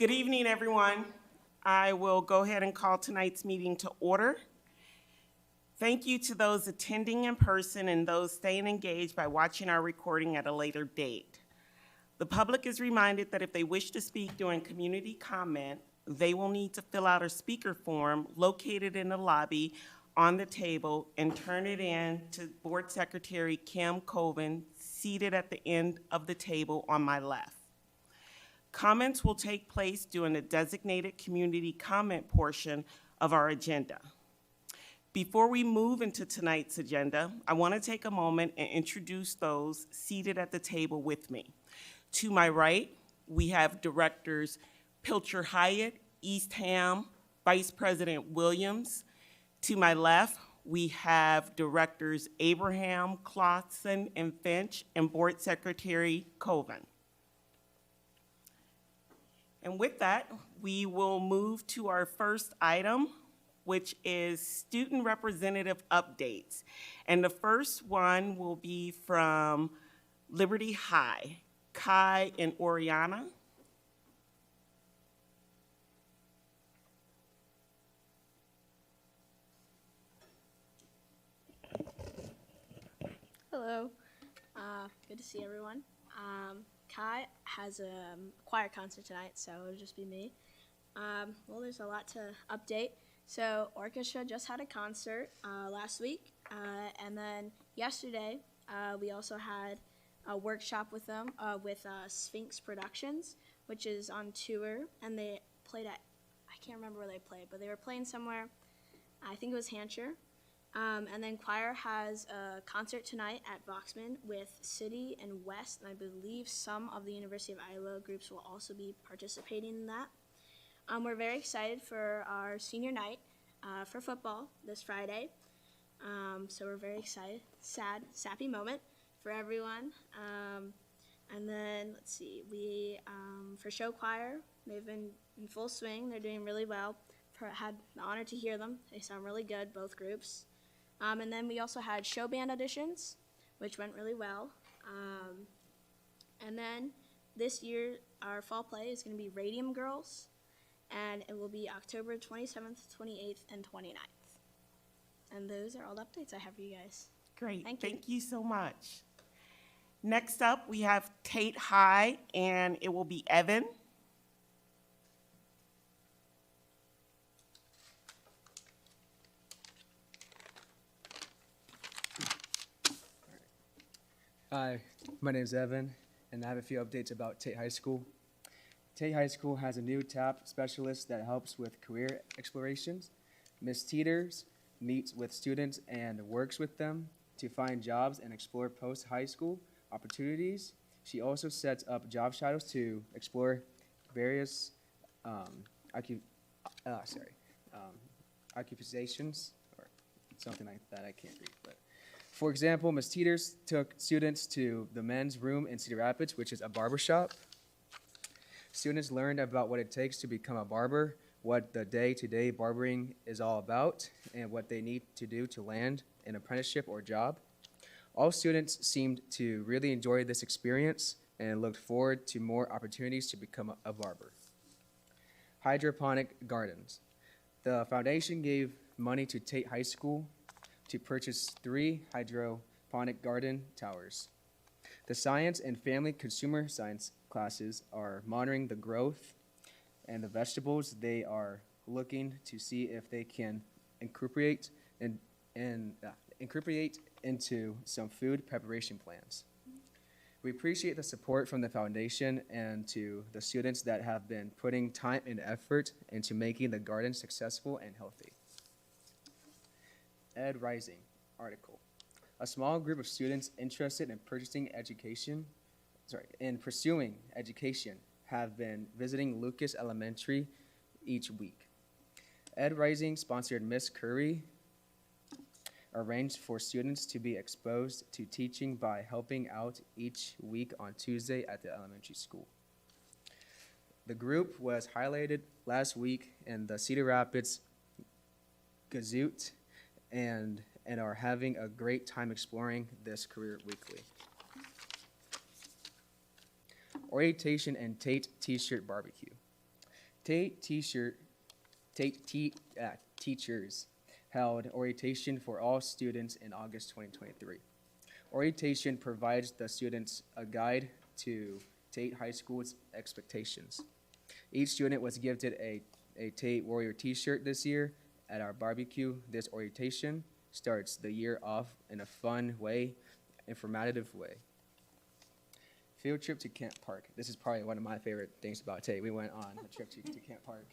Good evening, everyone. I will go ahead and call tonight's meeting to order. Thank you to those attending in person and those staying engaged by watching our recording at a later date. The public is reminded that if they wish to speak during community comment, they will need to fill out a speaker form located in the lobby on the table and turn it in to Board Secretary Kim Coven, seated at the end of the table on my left. Comments will take place during the designated community comment portion of our agenda. Before we move into tonight's agenda, I want to take a moment and introduce those seated at the table with me. To my right, we have Directors Pilcher Hyatt, Eastham, Vice President Williams. To my left, we have Directors Abraham, Clausen, and Finch, and Board Secretary Coven. And with that, we will move to our first item, which is student representative updates. And the first one will be from Liberty High, Kai and Oriana. Hello, good to see everyone. Kai has a choir concert tonight, so it'll just be me. Well, there's a lot to update. So orchestra just had a concert last week, and then yesterday we also had a workshop with them with Sphinx Productions, which is on tour, and they played at, I can't remember where they played, but they were playing somewhere, I think it was Hampshire. And then choir has a concert tonight at Voxman with City and West, and I believe some of the University of Iowa groups will also be participating in that. We're very excited for our senior night for football this Friday. So we're very excited. Sad, sappy moment for everyone. And then, let's see, we, for show choir, they've been in full swing. They're doing really well. Had the honor to hear them. They sound really good, both groups. And then we also had show band auditions, which went really well. And then this year, our fall play is going to be Radium Girls, and it will be October 27th, 28th, and 29th. And those are all the updates I have for you guys. Great, Thank you. thank you so much. Next up, we have Tate High, and it will be Evan. Hi, my name is Evan, and I have a few updates about Tate High School. Tate High School has a new TAP specialist that helps with career explorations. Ms. Teeters meets with students and works with them to find jobs and explore post-high school opportunities. She also sets up job shadows to explore various occupations, or something like that. I can't read, but. For example, Ms. Teeters took students to the men's room in Cedar Rapids, which is a barber shop. Students learned about what it takes to become a barber, what the day-to-day barbering is all about, and what they need to do to land an apprenticeship or job. All students seemed to really enjoy this experience and looked forward to more opportunities to become a barber. Hydroponic gardens. The foundation gave money to Tate High School to purchase 3 hydroponic garden towers. The science and family consumer science classes are monitoring the growth and the vegetables. They are looking to see if they can incorporate into some food preparation plans. We appreciate the support from the foundation and to the students that have been putting time and effort into making the garden successful and healthy. Ed Rising article. A small group of students interested in pursuing education have been visiting Lucas Elementary each week. Ed Rising sponsored Miss Curry arranged for students to be exposed to teaching by helping out each week on Tuesday at the elementary school. The group was highlighted last week in the Cedar Rapids Gazette and are having a great time exploring this career weekly. Orientation and Tate T-shirt barbecue. Tate Teachers held orientation for all students in August 2023. Orientation provides the students a guide to Tate High School's expectations. Each student was gifted a Tate Warrior t-shirt this year at our barbecue. This orientation starts the year off in a fun way, informative way. Field trip to Camp Park. This is probably one of my favorite things about Tate. We went on a trip to Camp Park.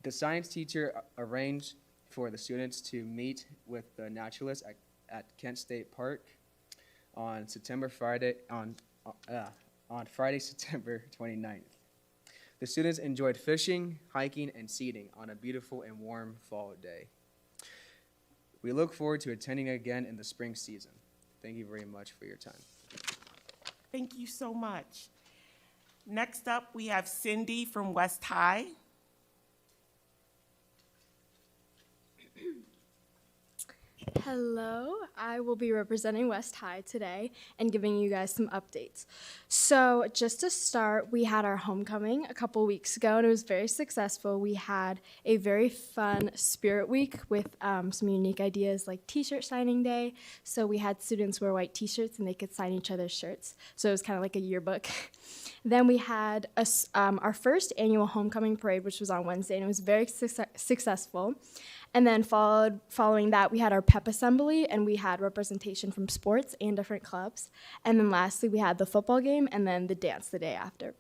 The science teacher arranged for the students to meet with the naturalists at Kent State Park on Friday, September 29th. The students enjoyed fishing, hiking, and seating on a beautiful and warm fall day. We look forward to attending again in the spring season. Thank you very much for your time. Thank you so much. Next up, we have Cindy from West High. Hello, I will be representing West High today and giving you guys some updates. So just to start, we had our homecoming a couple weeks ago and it was very successful. We had a very fun spirit week with some unique ideas like t-shirt signing day. So we had students wear white t-shirts and they could sign each other's shirts. So it was kind of like a yearbook. Then we had our first annual homecoming parade, which was on Wednesday, and it was very successful. And then following that, we had our pep assembly, and we had representation from sports and different clubs. And then lastly, we had the football game and then the dance the day after.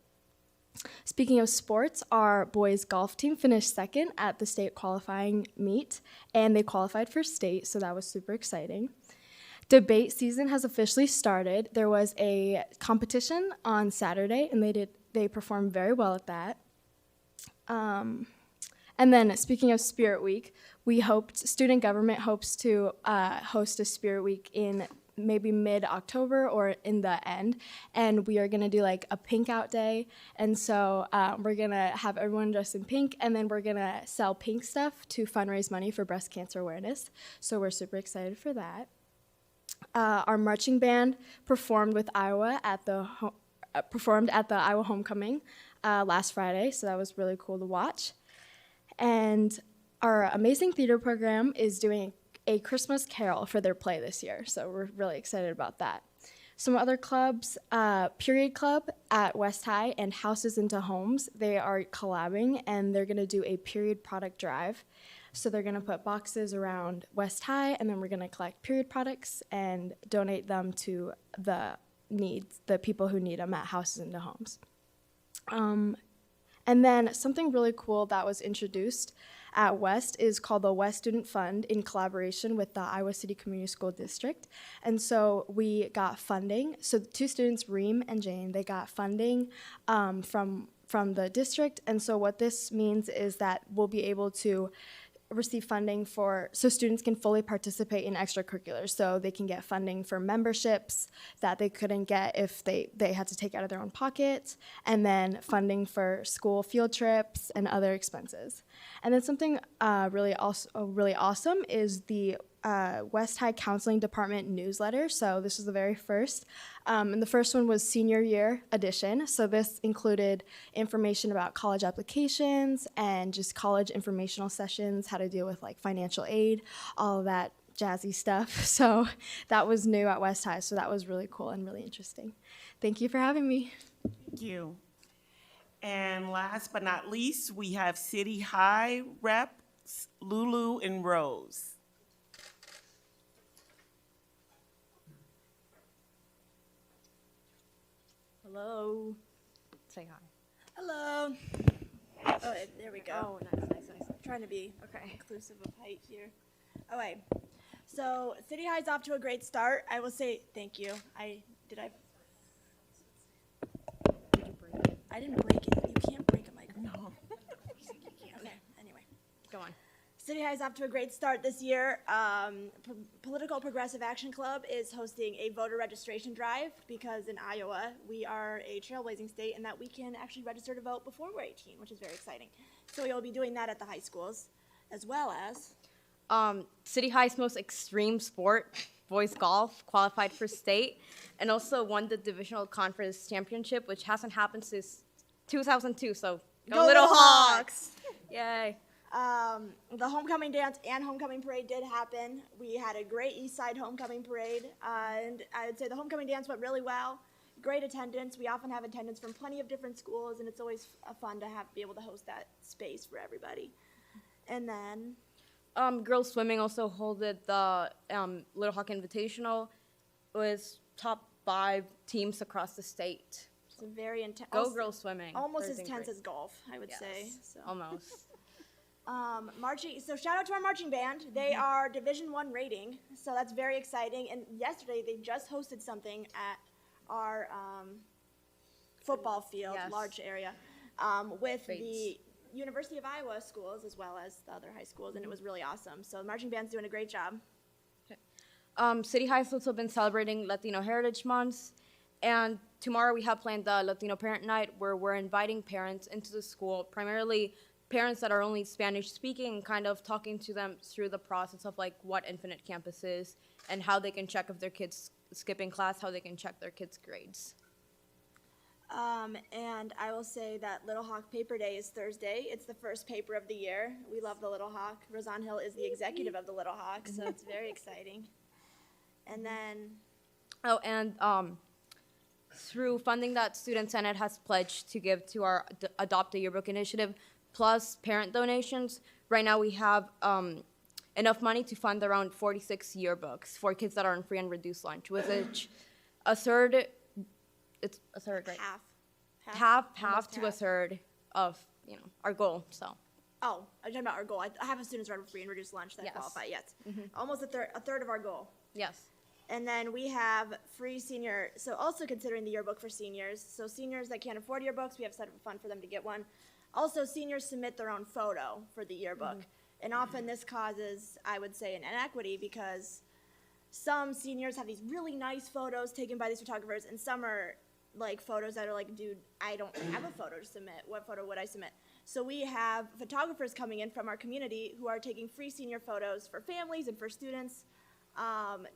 Speaking of sports, our boys golf team finished second at the state qualifying meet, and they qualified for state, so that was super exciting. Debate season has officially started. There was a competition on Saturday, and they performed very well at that. And then speaking of Spirit Week, student government hopes to host a Spirit Week in maybe mid-October or in the end, and we are gonna do like a pink out day, and so we're gonna have everyone dressed in pink, and then we're gonna sell pink stuff to fundraise money for breast cancer awareness, so we're super excited for that. Our marching band performed at the Iowa homecoming last Friday, so that was really cool to watch. And our amazing theater program is doing a Christmas Carol for their play this year, so we're really excited about that. Some other clubs, Period Club at West High and Houses into Homes, they are collabing and they're gonna do a period product drive. So they're gonna put boxes around West High and then we're gonna collect period products and donate them to the people who need them at Houses into Homes. And then something really cool that was introduced at West is called the West Student Fund in collaboration with the Iowa City Community School District. And so we got funding. So the two students, Reem and Jane, they got funding from the district. And so what this means is that we'll be able to receive funding so students can fully participate in extracurriculars. So they can get funding for memberships that they couldn't get if they had to take out of their own pocket, and then funding for school field trips and other expenses. And then something really awesome is the West High Counseling Department newsletter. So this is the very first. And the first one was senior year edition. So this included information about college applications and just college informational sessions, how to deal with like financial aid, all of that jazzy stuff. So that was new at West High. So that was really cool and really interesting. Thank you for having me. Thank you. And last but not least, we have City High reps Lulu and Rose. Hello. Say hi. Hello. Oh, there we go. Oh, nice. Trying to be inclusive of height here. Okay. So City High's off to a great start. I will say thank you. I didn't break it. You can't break a microphone. No. Okay. Anyway. Go on. City High's off to a great start this year. Political Progressive Action Club is hosting a voter registration drive because in Iowa, we are a trailblazing state in that we can actually register to vote before we're 18, which is very exciting. So we'll be doing that at the high schools, as well as City High's most extreme sport, boys golf, qualified for state, and also won the divisional conference championship, which hasn't happened since 2002, so Go go Little Little Hawks! Yay. The homecoming dance and homecoming parade did happen. We had a great East Side homecoming parade, and I would say the homecoming dance went really well. Great attendance. We often have attendance from plenty of different schools, and it's always fun to be able to host that space for everybody. And then Girls swimming also holded the Little Hawk Invitational. It was top 5 teams across the state. it's a very intense. Go girls swimming. Almost Very as intense great. as golf, I would say. Yes, So. almost. Marching. So shout out to our marching band. They are Division I rating, so that's very exciting. And yesterday they just hosted something at our football field, Yes. large area, with Fates. the University of Iowa schools as well as the other high schools, and it was really awesome. So the marching band's doing a great job. City High has also been celebrating Latino Heritage Month, and tomorrow we have planned the Latino Parent Night, where we're inviting parents into the school, primarily parents that are only Spanish speaking, kind of talking to them through the process of like what Infinite Campus is and how they can check if their kids skipping class, how they can check their kids' grades. And I will say that Little Hawk Paper Day is Thursday. It's the first paper of the year. We love the Little Hawk. Rosanne Hill is the executive of the Little Hawk, so it's very exciting. And then Oh, and through funding that Student Senate has pledged to give to our Adopt a Yearbook initiative, plus parent donations, right now we have enough money to fund around 46 yearbooks for kids that are on free and reduced lunch, which a third, it's a third, right? Half almost to a third of, our goal, so. Oh, I'm talking about our goal. I have students run free and reduced lunch that Yes. qualify. Yes, almost a third of our goal. Yes. And then we have free senior. So also considering the yearbook for seniors. So seniors that can't afford yearbooks, we have set up a fund for them to get one. Also, seniors submit their own photo for the yearbook, and often this causes, I would say, an inequity because some seniors have these really nice photos taken by these photographers, and some are like photos that are like, dude, I don't have a photo to submit. What photo would I submit? So we have photographers coming in from our community who are taking free senior photos for families and for students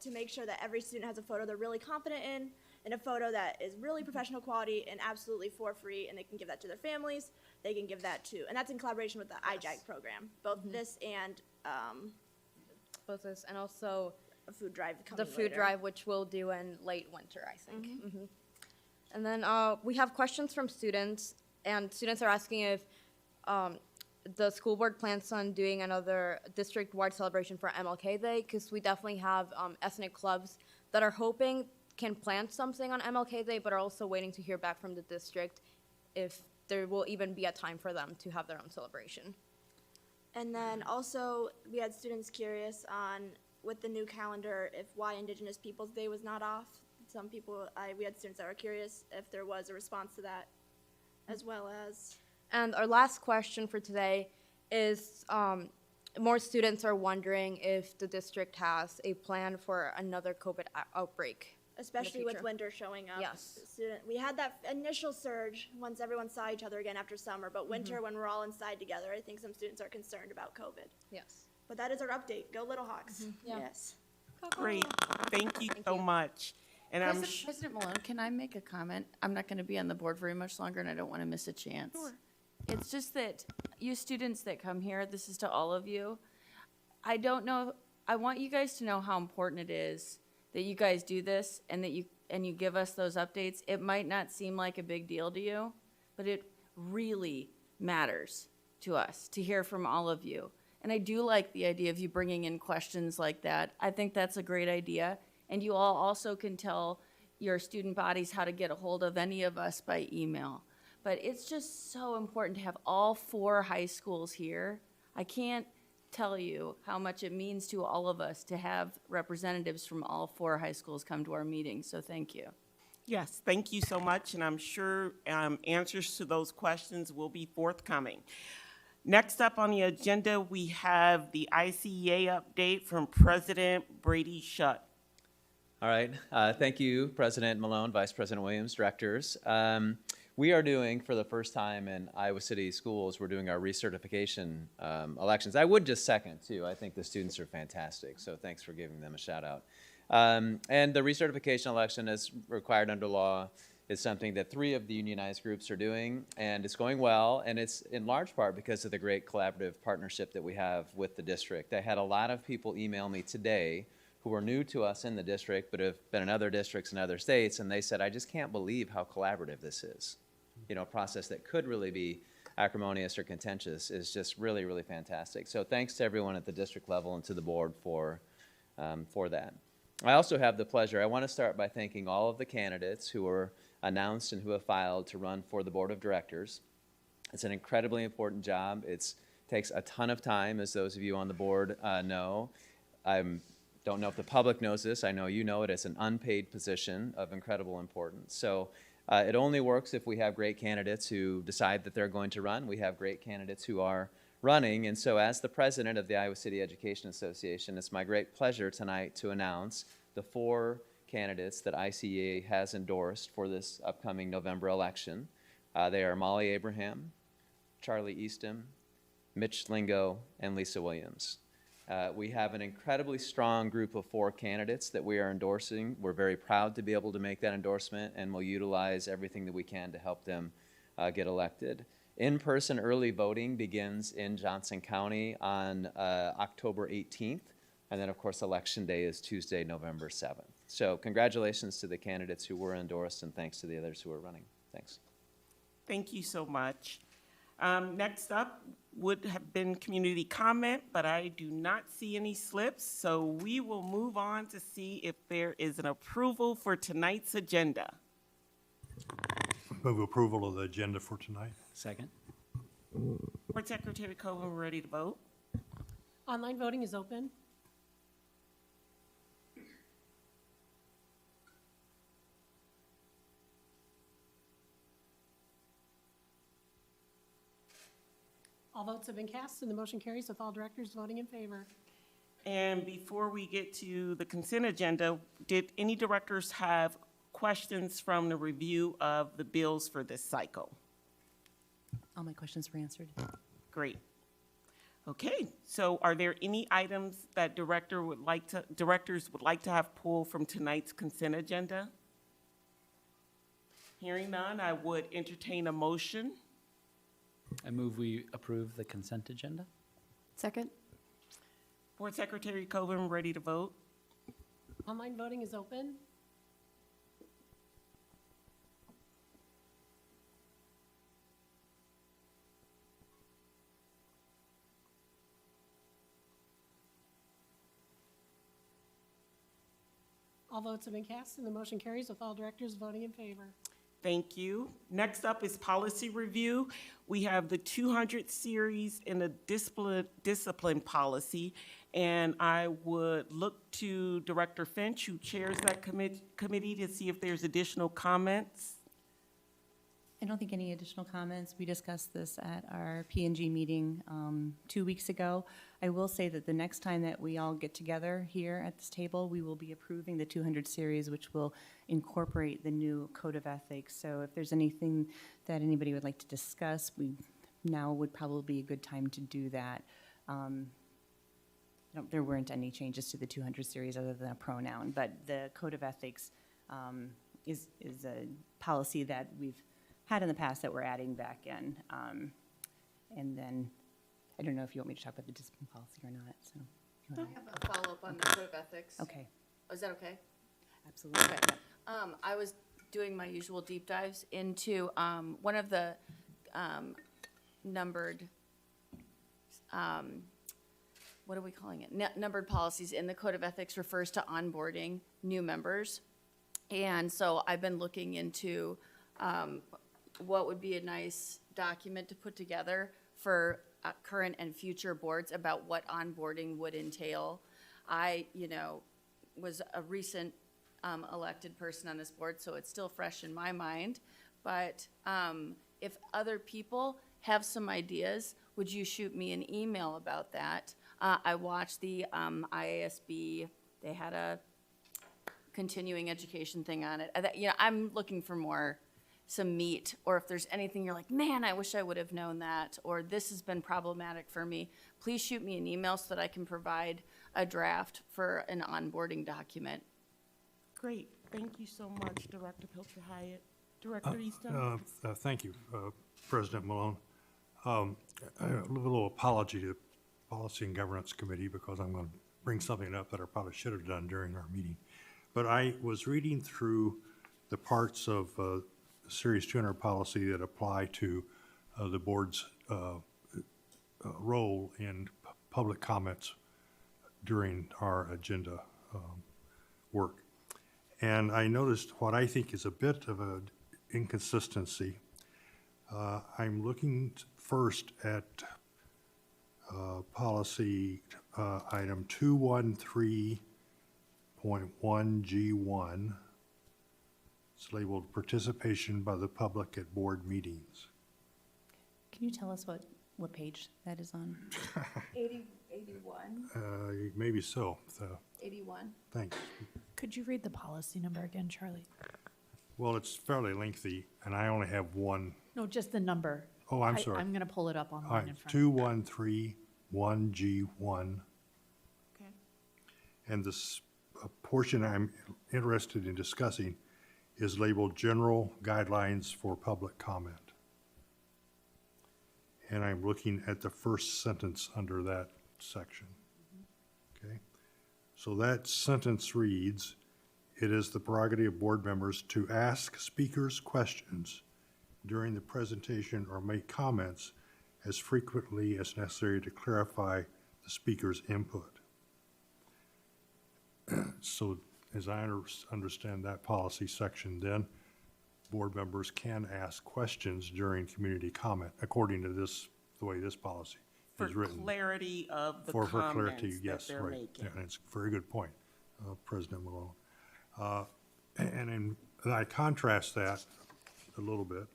to make sure that every student has a photo they're really confident in and a photo that is really professional quality and absolutely for free, and they can give that to their families. They can give that to, and that's in collaboration with the IJAG program, both this and Both this and also a food drive coming the food later. drive, which we'll do in late winter, I think. And then we have questions from students, and students are asking if the school board plans on doing another district-wide celebration for MLK Day, because we definitely have ethnic clubs that are hoping can plan something on MLK Day, but are also waiting to hear back from the district if there will even be a time for them to have their own celebration. And then also, we had students curious on, with the new calendar, if why Indigenous Peoples' Day was not off. Some people, we had students that were curious if there was a response to that, as well as. And our last question for today is, more students are wondering if the district has a plan for another COVID outbreak. Especially with future. winter showing up. Yes. We had that initial surge once everyone saw each other again after summer, but winter, when we're all inside together, I think some students are concerned about COVID. Yes. But that is our update. Go Little Hawks. Yeah. Yes. Great, thank you so much. And I'm President Malone, can I make a comment? I'm not going to be on the board very much longer, and I don't want to miss a chance. Sure. It's just that you students that come here, this is to all of you. I don't know, I want you guys to know how important it is that you guys do this and that you give us those updates. It might not seem like a big deal to you, but it really matters to us to hear from all of you. And I do like the idea of you bringing in questions like that. I think that's a great idea. And you all also can tell your student bodies how to get a hold of any of us by email. But it's just so important to have all 4 high schools here. I can't tell you how much it means to all of us to have representatives from all 4 high schools come to our meetings, so thank you. Yes, thank you so much, and I'm sure answers to those questions will be forthcoming. Next up on the agenda, we have the ICEA update from President Brady Shutt. All right. Thank you, President Malone, Vice President Williams, directors. We are doing, for the first time in Iowa City schools, we're doing our recertification elections. I would just second, too. I think the students are fantastic, so thanks for giving them a shout out. And the recertification election is required under law. is something that 3 of the unionized groups are doing, and it's going well, and it's in large part because of the great collaborative partnership that we have with the district. I had a lot of people email me today who are new to us in the district, but have been in other districts in other states, and they said, I just can't believe how collaborative this is. You know, a process that could really be acrimonious or contentious is just really, really fantastic. So thanks to everyone at the district level and to the board for that. I also have the pleasure, I want to start by thanking all of the candidates who were announced and who have filed to run for the board of directors. It's an incredibly important job. It takes a ton of time, as those of you on the board know. I don't know if the public knows this. I know you know it. It's an unpaid position of incredible importance. So it only works if we have great candidates who decide that they're going to run. We have great candidates who are running. And so as the president of the Iowa City Education Association, it's my great pleasure tonight to announce the 4 candidates that ICEA has endorsed for this upcoming November election. They are Molly Abraham, Charlie Easton, Mitch Lingo, and Lisa Williams. We have an incredibly strong group of 4 candidates that we are endorsing. We're very proud to be able to make that endorsement, and we'll utilize everything that we can to help them get elected. In-person early voting begins in Johnson County on October 18th, and then, of course, Election Day is Tuesday, November 7th. So congratulations to the candidates who were endorsed, and thanks to the others who are running. Thanks. Thank you so much. Next up would have been community comment, but I do not see any slips, so we will move on to see if there is an approval for tonight's agenda. Move approval of the agenda for tonight. Second. Board Secretary Coven, we're ready to vote. Online voting is open. All votes have been cast and the motion carries with all directors voting in favor. And before we get to the consent agenda, did any directors have questions from the review of the bills for this cycle? All my questions were answered. Great. Okay, so are there any items that directors would like to have pulled from tonight's consent agenda? Hearing none, I would entertain a motion. I move we approve the consent agenda. Second. Board Secretary Coven, ready to vote? Online voting is open. All votes have been cast and the motion carries with all directors voting in favor. Thank you. Next up is policy review. We have the 200 series in the discipline policy, and I would look to Director Finch, who chairs that committee, to see if there's additional comments. I don't think any additional comments. We discussed this at our P&G meeting 2 weeks ago. I will say that the next time that we all get together here at this table, we will be approving the 200 series, which will incorporate the new Code of Ethics. So if there's anything that anybody would like to discuss, now would probably be a good time to do that. There weren't any changes to the 200 series other than a pronoun, but the Code of Ethics is a policy that we've had in the past that we're adding back in. And then, I don't know if you want me to talk about the discipline policy or not, so. I have a follow-up on the Code of Ethics. Okay, Oh, is that okay? absolutely. Okay. I was doing my usual deep dives into one of the numbered, what are we calling it? Numbered policies in the Code of Ethics refers to onboarding new members. And so I've been looking into what would be a nice document to put together for current and future boards about what onboarding would entail. I, was a recent elected person on this board, so it's still fresh in my mind. But if other people have some ideas, would you shoot me an email about that? I watched the IASB, they had a continuing education thing on it. I'm looking for some meat, or if there's anything you're like, man, I wish I would have known that, or this has been problematic for me, please shoot me an email so that I can provide a draft for an onboarding document. Great. Thank you so much, Director Pilcher-Hyatt. Director Easton? Thank you, President Malone. A little apology to Policy and Governance Committee because I'm going to bring something up that I probably should have done during our meeting. But I was reading through the parts of Series 200 policy that apply to the board's role in public comments during our agenda work. And I noticed what I think is a bit of an inconsistency. I'm looking first at policy item 213.1G1. It's labeled participation by the public at board meetings. Can you tell us what page that is on? 81, Maybe so. 81. Thanks. Could you read the policy number again, Charlie? Well, it's fairly lengthy, and I only have one. No, just the number. Oh, I'm sorry. I'm going to pull it up All online right, in front of me. 213.1G1. Okay. And this portion I'm interested in discussing is labeled General Guidelines for Public Comment. And I'm looking at the first sentence under that section. Okay? So that sentence reads, "It is the prerogative of board members to ask speakers questions during the presentation or make comments as frequently as necessary to clarify the speaker's input." So as I understand that policy section, then board members can ask questions during community comment, according to this, the way this policy For is written. clarity of the For clarity, comments that yes, they're right. making. Yeah, and it's a very good point, President Malone. And I contrast that a little bit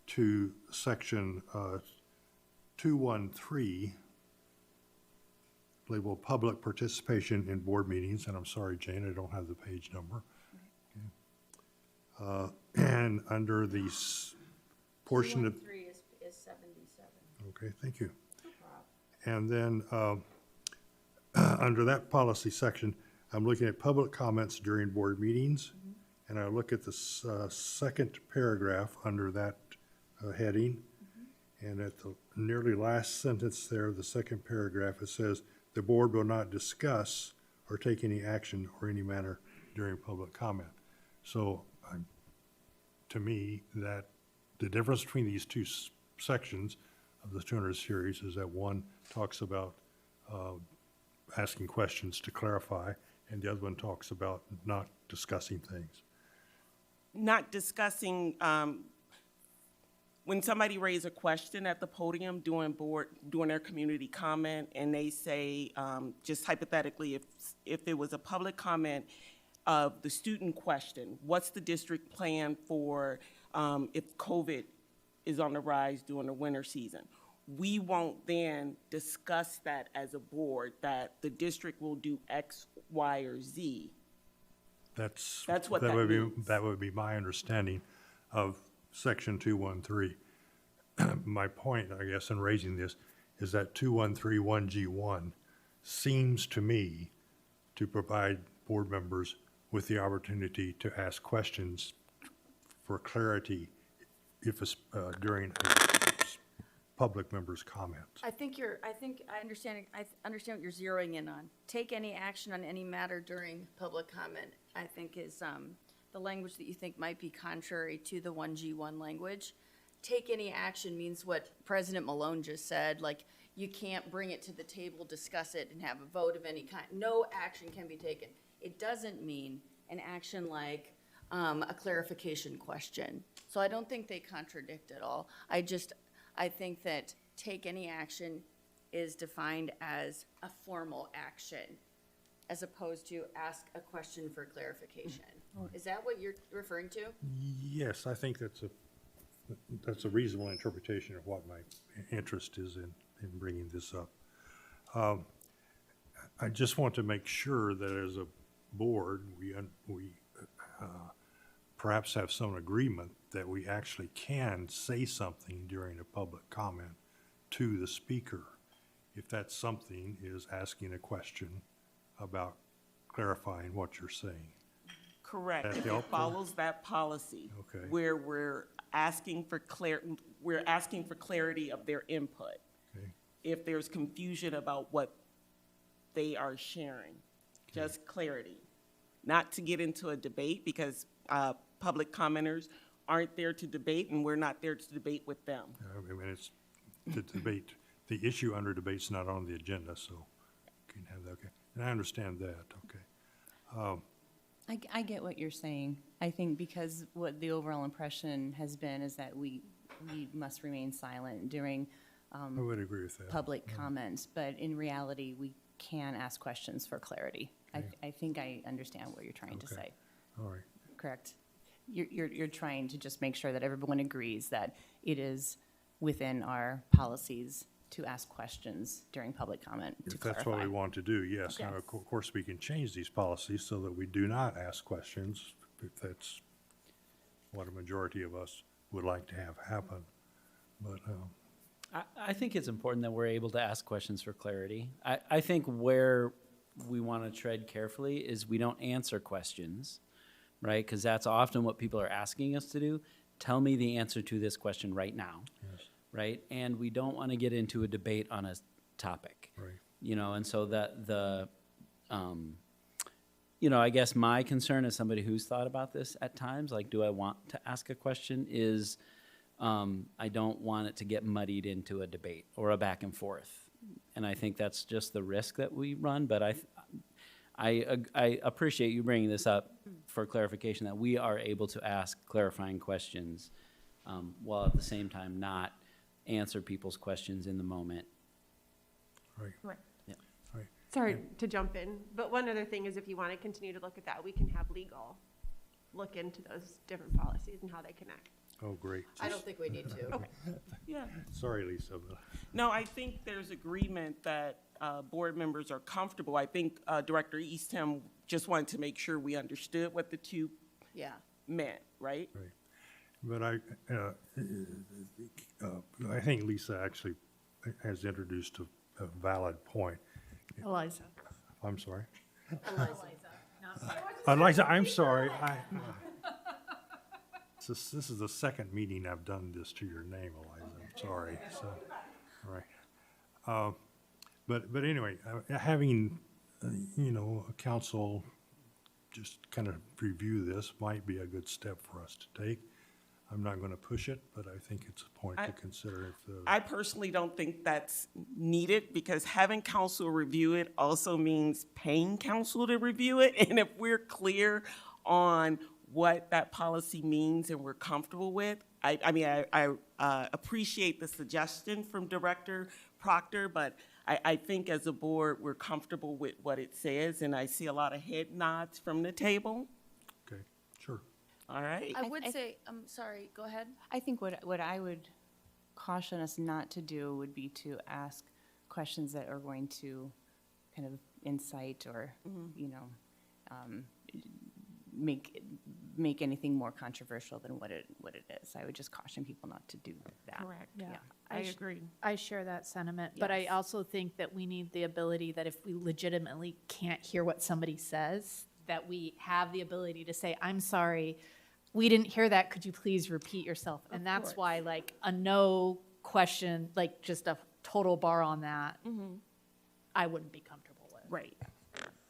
to section 213, labeled Public Participation in Board Meetings, and I'm sorry, Jane, I don't have the page number. Okay. And under the portion of, 3 is 77. okay, thank you. And then, under that policy section, I'm looking at public comments during board meetings. And I look at the second paragraph under that heading. And at the nearly last sentence there, the second paragraph, it says, "The board will not discuss or take any action or any manner during public comment." So, to me, that the difference between these two sections of the 200 series is that one talks about asking questions to clarify, and the other one talks about not discussing things. Not discussing, when somebody raises a question at the podium during their community comment, and they say, just hypothetically, if there was a public comment of the student question, what's the district plan for if COVID is on the rise during the winter season? We won't then discuss that as a board, that the district will do X, Y, or Z. That's what that means. That would be my understanding of section 213. My point, I guess, in raising this is that 213.1G1 seems to me to provide board members with the opportunity to ask questions for clarity if it's during public members' comments. I understand what you're zeroing in on. Take any action on any matter during public comment, I think is the language that you think might be contrary to the 1G1 language. Take any action means what President Malone just said, like you can't bring it to the table, discuss it, and have a vote of any kind. No action can be taken. It doesn't mean an action like a clarification question. So I don't think they contradict at all. I think that take any action is defined as a formal action as opposed to ask a question for clarification. Is that what you're referring to? Yes, I think that's a reasonable interpretation of what my interest is in bringing this up. I just want to make sure that as a board, we perhaps have some agreement that we actually can say something during a public comment to the speaker. If that something is asking a question about clarifying what you're saying. Correct. That If it helpful? follows that policy. Okay. Where we're asking for clarity of their input. Okay. If there's confusion about what they are sharing, just clarity. Not to get into a debate, because public commenters aren't there to debate, and we're not there to debate with them. I mean, it's the debate, the issue under debate's not on the agenda, so you can have that, okay. And I understand that, okay. I get what you're saying. I think because what the overall impression has been is that we must remain silent during I would agree with that. public comments, but in reality, we can ask questions for clarity. I think I understand what you're trying to Okay. say, All right, correct? You're trying to just make sure that everyone agrees that it is within our policies to ask questions during public comment to if that's what we clarify. want to do, yes. Now, Okay. of course, we can change these policies so that we do not ask questions, if that's what a majority of us would like to have happen. But, I think it's important that we're able to ask questions for clarity. I think where we want to tread carefully is we don't answer questions, right? Because that's often what people are asking us to do. Tell me the answer to this question right now, yes, right? And we don't want to get into a debate on a topic. right. You know, and so you know, I guess my concern as somebody who's thought about this at times, like, do I want to ask a question, is I don't want it to get muddied into a debate or a back and forth. And I think that's just the risk that we run, but I appreciate you bringing this up for clarification, that we are able to ask clarifying questions while at the same time not answer people's questions in the moment. Right. Right. Yeah. Right. Sorry to jump in, but one other thing is if you want to continue to look at that, we can have legal look into those different policies and how they connect. Oh, great. I don't think we need to. Yeah. Sorry, Lisa, but No, I think there's agreement that board members are comfortable. I think Director Eastham just wanted to make sure we understood what the two Yeah. meant, right? But I think Lisa actually has introduced a valid point. Eliza. I'm sorry. Eliza, I'm sorry. This is the second meeting I've done this to your name, Eliza. I'm sorry. So, all right. But anyway, having, a council just kind of review this might be a good step for us to take. I'm not going to push it, but I think it's a point to consider if the. I personally don't think that's needed, because having council review it also means paying council to review it. And if we're clear on what that policy means and we're comfortable with, I appreciate the suggestion from Director Proctor, but I think as a board, we're comfortable with what it says, and I see a lot of head nods from the table. Okay, sure. All right. I would say, I'm sorry, go ahead. I think what I would caution us not to do would be to ask questions that are going to kind of incite or, make anything more controversial than what it is. I would just caution people not to do that. Correct. Yeah. I agree. I share that sentiment, but I Yes. also think that we need the ability that if we legitimately can't hear what somebody says, that we have the ability to say, I'm sorry, we didn't hear that, could you please repeat yourself? And that's why, like, a no question, like, just a total bar on that, I wouldn't be comfortable with. Right.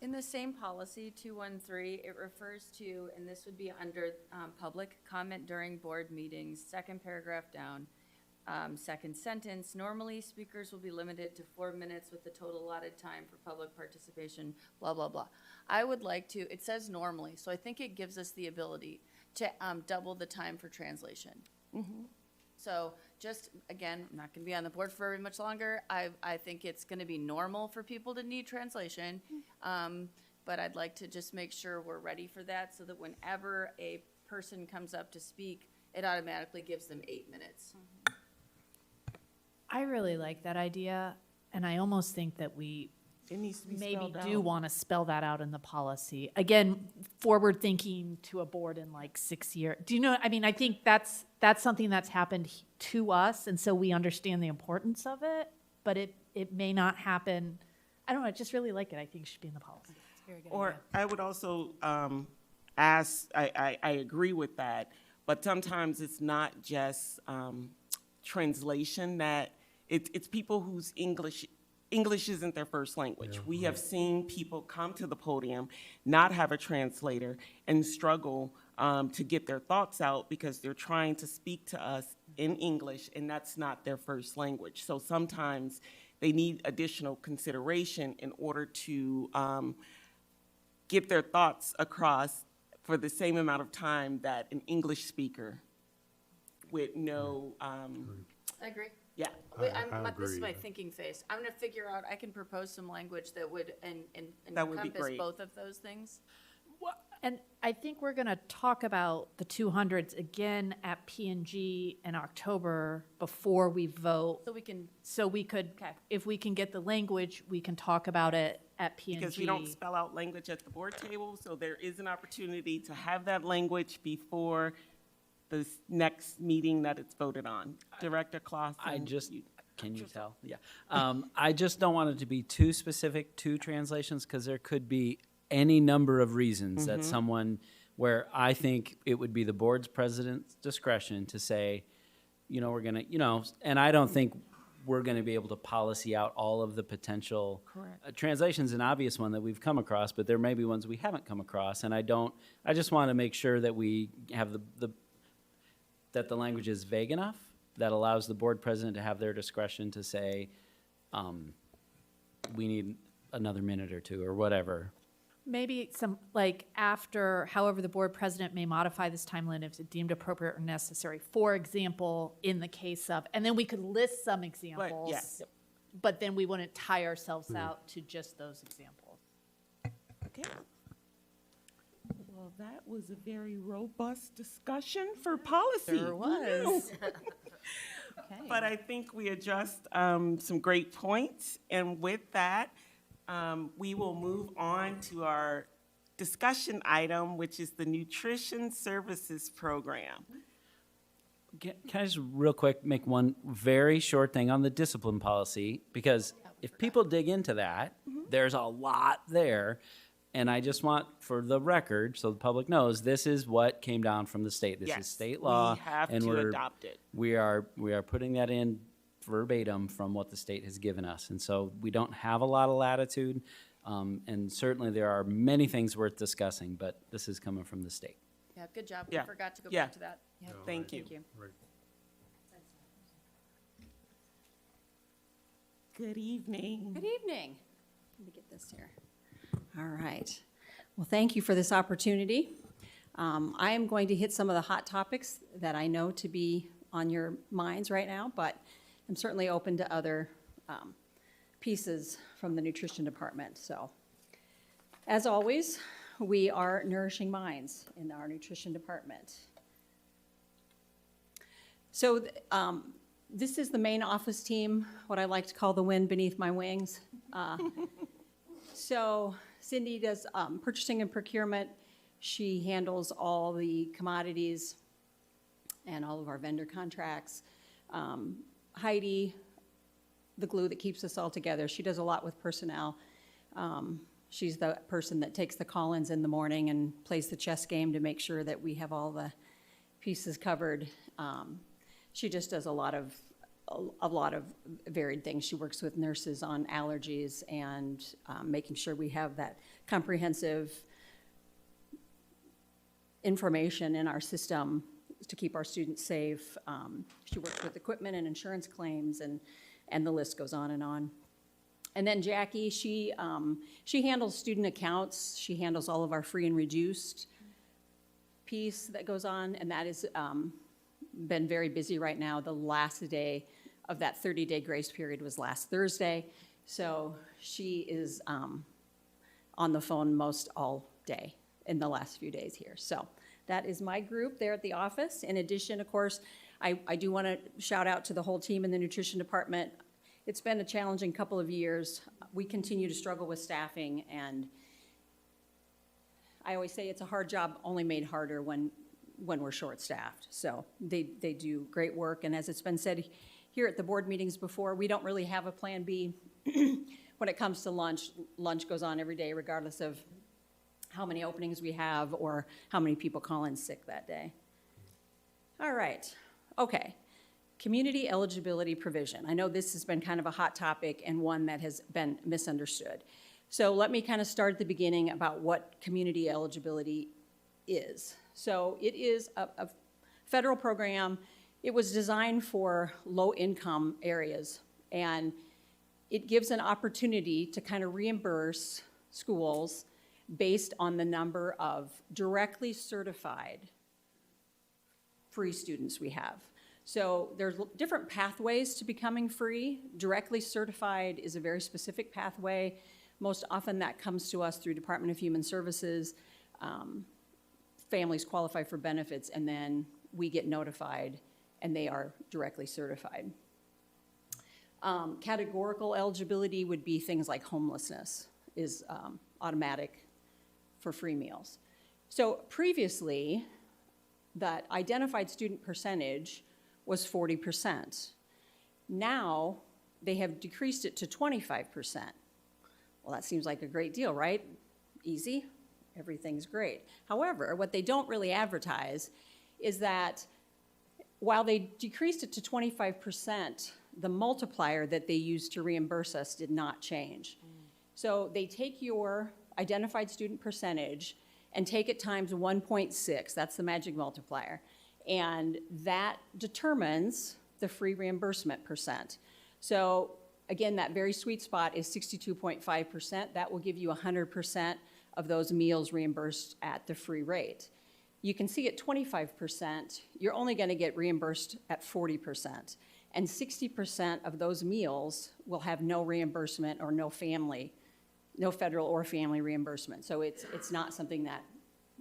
In the same policy, 213, it refers to, and this would be under public comment during board meetings, second paragraph down, second sentence, normally speakers will be limited to 4 minutes with the total allotted time for public participation, blah, blah, blah. I would like to, it says normally, so I think it gives us the ability to double the time for translation. So just, again, I'm not going to be on the board for very much longer. I think it's going to be normal for people to need translation. But I'd like to just make sure we're ready for that so that whenever a person comes up to speak, it automatically gives them 8 minutes. I really like that idea, and I almost think that we It needs to be maybe spelled do out. want to spell that out in the policy. Again, forward thinking to a board in like 6 years. Do you know, I mean, I think that's something that's happened to us, and so we understand the importance of it, but it may not happen. I don't know, I just really like it. I think it should be in the policy. Or I would also I agree with that, but sometimes it's not just translation, that it's people whose English isn't their first language. We have seen people come to the podium, not have a translator, and struggle to get their thoughts out because they're trying to speak to us in English, and that's not their first language. So sometimes they need additional consideration in order to get their thoughts across for the same amount of time that an English speaker with no, I agree. yeah. Wait, I this is agree. my thinking phase. I'm gonna figure out, I can propose some language that would That would be encompass great. both of those things. And I think we're gonna talk about the 200s again at P&G in October before we vote. So we can, So we could, Okay. if we can get the language, we can talk about it at P&G. Because we don't spell out language at the board table, so there is an opportunity to have that language before the next meeting that it's voted on. Director Clausen? Can you tell? Yeah. I just don't want it to be too specific to translations, because there could be any number of reasons that someone, where I think it would be the board's president's discretion to say, we're gonna, and I don't think we're gonna be able to policy out all of the potential. Correct. Translation's an obvious one that we've come across, but there may be ones we haven't come across, and I just want to make sure that we have that the language is vague enough, that allows the board president to have their discretion to say, we need another minute or two, or whatever. Maybe some, like, after, however, the board president may modify this timeline if it's deemed appropriate or necessary. For example, in the case of, and then we could list some examples. yes. But then we wouldn't tie ourselves out to just those examples. Okay. Well, that was a very robust discussion for policy. Sure was. But I think we addressed some great points, and with that, we will move on to our discussion item, which is the Nutrition Services Program. Can I just real quick make one very short thing on the discipline policy? Because if people dig into that, there's a lot there. And I just want, for the record, so the public knows, this is what came down from the state. This is Yes, state law. we have and to we're- adopt it. We are putting that in verbatim from what the state has given us. And so we don't have a lot of latitude. And certainly there are many things worth discussing, but this is coming from the state. yeah, good job. We Yeah. forgot to go Yeah. back to that. Yeah, Thank you. Thank you. Right. Good evening. Good evening. Let me get this here. All right. Well, thank you for this opportunity. I am going to hit some of the hot topics that I know to be on your minds right now, but I'm certainly open to other pieces from the nutrition department. So, as always, we are nourishing minds in our nutrition department. So, this is the main office team, what I like to call the wind beneath my wings. So Cindy does purchasing and procurement. She handles all the commodities and all of our vendor contracts. Heidi, the glue that keeps us all together, she does a lot with personnel. She's the person that takes the call-ins in the morning and plays the chess game to make sure that we have all the pieces covered. She just does a lot of varied things. She works with nurses on allergies and making sure we have that comprehensive information in our system to keep our students safe. She works with equipment and insurance claims, and the list goes on and on. And then Jackie, she handles student accounts. She handles all of our free and reduced piece that goes on, and that is been very busy right now. The last day of that 30-day grace period was last Thursday, so she is on the phone most all day in the last few days here. So that is my group there at the office. In addition, of course, I do want to shout out to the whole team in the nutrition department. It's been a challenging couple of years. We continue to struggle with staffing, and I always say it's a hard job only made harder when we're short-staffed. So they do great work, and as it's been said here at the board meetings before, we don't really have a plan B when it comes to lunch. Lunch goes on every day regardless of how many openings we have or how many people call in sick that day. All right, okay. Community eligibility provision. I know this has been kind of a hot topic and one that has been misunderstood. So let me kind of start at the beginning about what community eligibility is. So it is a federal program. It was designed for low-income areas, and it gives an opportunity to kind of reimburse schools based on the number of directly certified free students we have. So there's different pathways to becoming free. Directly certified is a very specific pathway. Most often that comes to us through Department of Human Services. Families qualify for benefits, and then we get notified and they are directly certified. Categorical eligibility would be things like homelessness is automatic for free meals. So previously, that identified student percentage was 40%. Now, they have decreased it to 25%. Well, that seems like a great deal, right? Easy, everything's great. However, what they don't really advertise is that while they decreased it to 25%, the multiplier that they used to reimburse us did not change. So they take your identified student percentage and take it times 1.6, that's the magic multiplier, and that determines the free reimbursement percent. So again, that very sweet spot is 62.5%. That will give you 100% of those meals reimbursed at the free rate. You can see at 25%, you're only going to get reimbursed at 40%. And 60% of those meals will have no reimbursement or no federal or family reimbursement. So it's not something that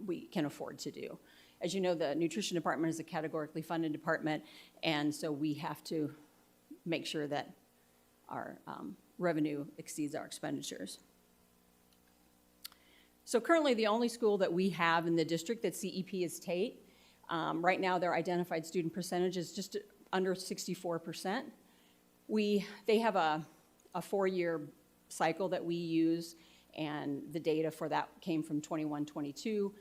we can afford to do. As you know, the nutrition department is a categorically funded department, and so we have to make sure that our revenue exceeds our expenditures. So currently, the only school that we have in the district that CEP is Tate. Right now, their identified student percentage is just under 64%. They have a 4-year cycle that we use, and the data for that came from 21-22.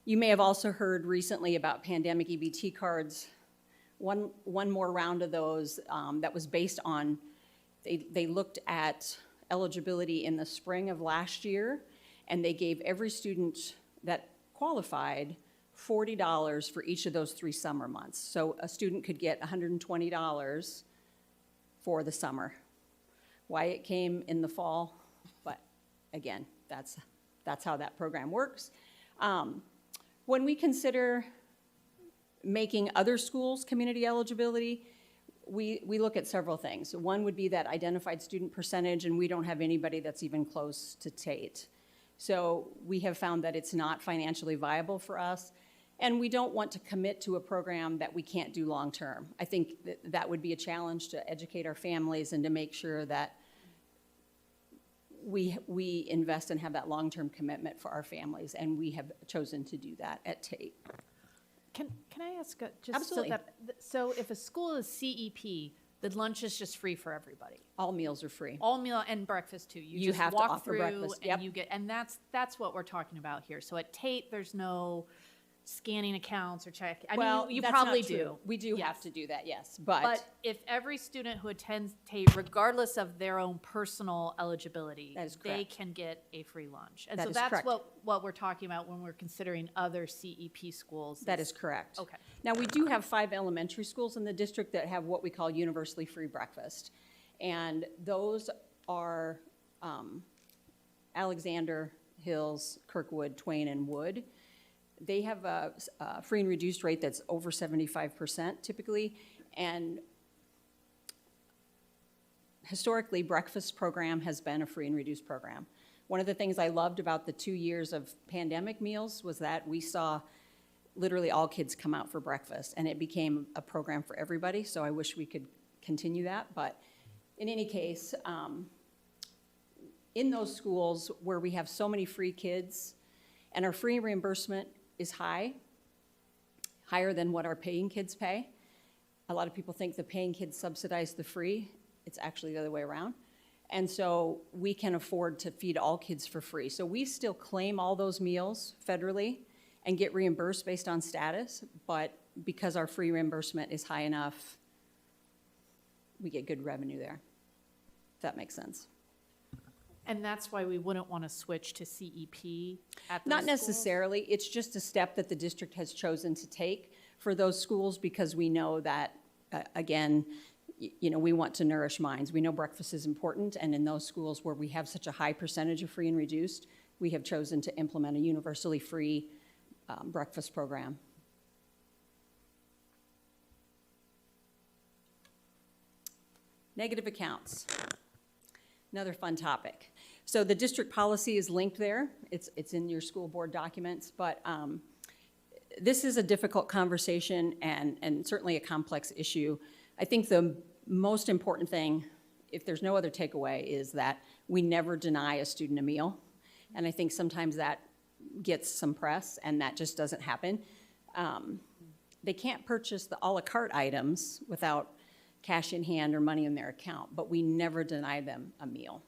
You may have also heard recently about pandemic EBT cards. One more round of those that was based on, they looked at eligibility in the spring of last year, and they gave every student that qualified $40 for each of those 3 summer months. So a student could get $120 for the summer. Why it came in the fall, but again, that's how that program works. When we consider making other schools community eligibility, we look at several things. One would be that identified student percentage, and we don't have anybody that's even close to Tate. So we have found that it's not financially viable for us, and we don't want to commit to a program that we can't do long-term. I think that would be a challenge to educate our families and to make sure that we invest and have that long-term commitment for our families, and we have chosen to do that at Tate. Can I ask, just Absolutely. So if a school is CEP, the lunch is just free for everybody? All meals are free. All meal and breakfast too? You just have to walk offer through breakfast, yep. And you get, and that's what we're talking about here. So at Tate, there's no scanning accounts or check. I Well, mean, you that's probably not true. do. We do Yes. have to do that, yes, but But if every student who attends Tate, regardless of their own personal eligibility, That is they correct. can get a free lunch. And That so is that's correct. what we're talking about when we're considering other CEP schools. that is correct. Okay. Now, we do have 5 elementary schools in the district that have what we call universally free breakfast. And those are Alexander, Hills, Kirkwood, Twain, and Wood. They have a free and reduced rate that's over 75% typically. And historically, breakfast program has been a free and reduced program. One of the things I loved about the 2 years of pandemic meals was that we saw literally all kids come out for breakfast, and it became a program for everybody, so I wish we could continue that. But in any case, in those schools where we have so many free kids and our free reimbursement is higher than what our paying kids pay. A lot of people think the paying kids subsidize the free. It's actually the other way around. And so we can afford to feed all kids for free. So we still claim all those meals federally and get reimbursed based on status, but because our free reimbursement is high enough, we get good revenue there, if that makes sense. And that's why we wouldn't want to switch to CEP at those Not schools? necessarily, it's just a step that the district has chosen to take for those schools because we know that, again, you know, we want to nourish minds. We know breakfast is important, and in those schools where we have such a high percentage of free and reduced, we have chosen to implement a universally free breakfast program. Negative accounts. Another fun topic. So the district policy is linked there. It's in your school board documents, but this is a difficult conversation and certainly a complex issue. I think the most important thing, if there's no other takeaway, is that we never deny a student a meal. And I think sometimes that gets some press, and that just doesn't happen. They can't purchase the a la carte items without cash in hand or money in their account, but we never deny them a meal.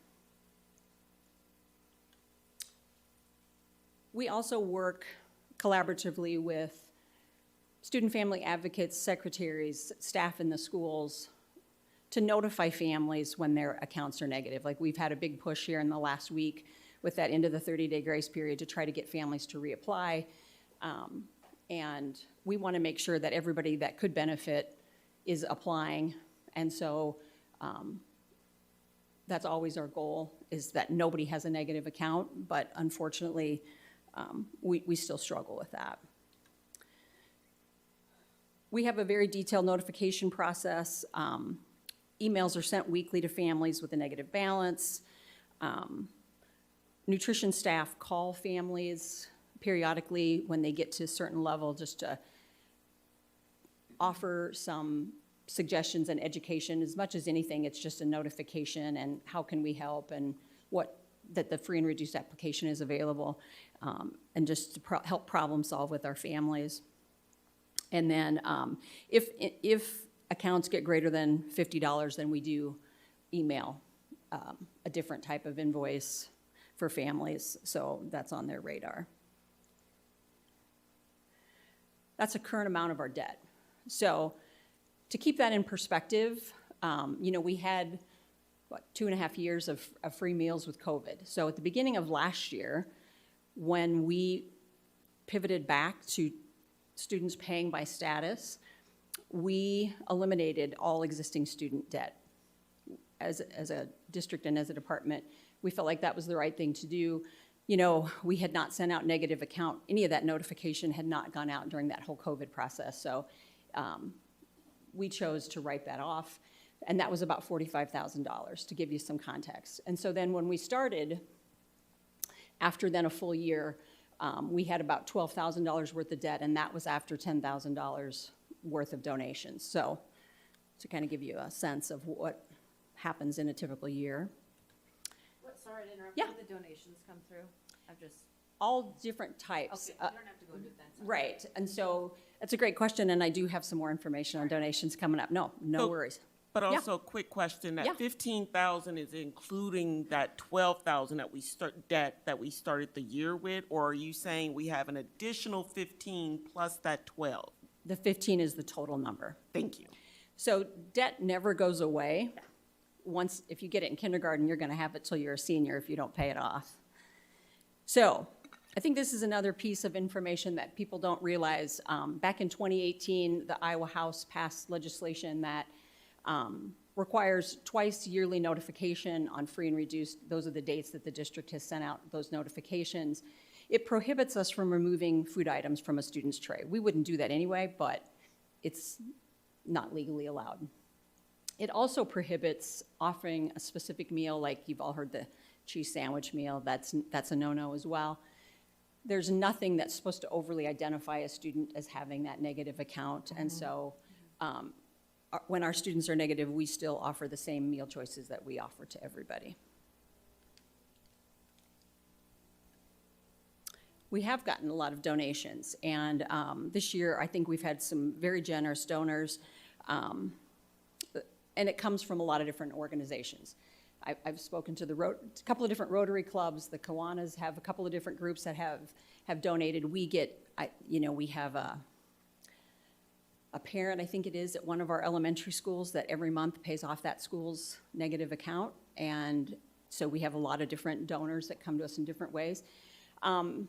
We also work collaboratively with student family advocates, secretaries, staff in the schools to notify families when their accounts are negative. Like we've had a big push here in the last week with that end of the 30-day grace period to try to get families to reapply. And we want to make sure that everybody that could benefit is applying. And so that's always our goal, is that nobody has a negative account, but unfortunately, we still struggle with that. We have a very detailed notification process. Emails are sent weekly to families with a negative balance. Nutrition staff call families periodically when they get to a certain level just to offer some suggestions and education. As much as anything, it's just a notification and how can we help and that the free and reduced application is available, and just to help problem solve with our families. And then if accounts get greater than $50, then we do email a different type of invoice for families, so that's on their radar. That's a current amount of our debt. So to keep that in perspective, you know, we had, 2.5 years of free meals with COVID. So at the beginning of last year, when we pivoted back to students paying by status, we eliminated all existing student debt. As a district and as a department, we felt like that was the right thing to do. You know, we had not sent out negative account. Any of that notification had not gone out during that whole COVID process. So we chose to write that off. And that was about $45,000, to give you some context. And so then when we started, after then a full year, we had about $12,000 worth of debt, and that was after $10,000 worth of donations. So to kind of give you a sense of what happens in a typical year. Sorry to interrupt. Yeah. Where did the donations come through? I've just. All different types. Okay, you don't have to go into that. Right, and so that's a great question, and I do have some more information on donations coming up. No So- worries. But Yeah. also, quick question, Yeah. that 15,000 is including that 12,000 that we started the year with? Or are you saying we have an additional 15 plus that 12? The 15 is the total number. Thank you. So debt never goes away. Once, if you get it in kindergarten, you're gonna have it till you're a senior if you don't pay it off. So I think this is another piece of information that people don't realize. Back in 2018, the Iowa House passed legislation that requires twice yearly notification on free and reduced. Those are the dates that the district has sent out those notifications. It prohibits us from removing food items from a student's tray. We wouldn't do that anyway, but it's not legally allowed. It also prohibits offering a specific meal, like you've all heard the cheese sandwich meal. That's a no-no as well. There's nothing that's supposed to overly identify a student as having that negative account, and so when our students are negative, we still offer the same meal choices that we offer to everybody. We have gotten a lot of donations, and this year I think we've had some very generous donors, and it comes from a lot of different organizations. I've spoken to a couple of different Rotary clubs. The Kiwanis have a couple of different groups that have donated. We have a parent, I think it is, at one of our elementary schools that every month pays off that school's negative account. And so we have a lot of different donors that come to us in different ways. Kind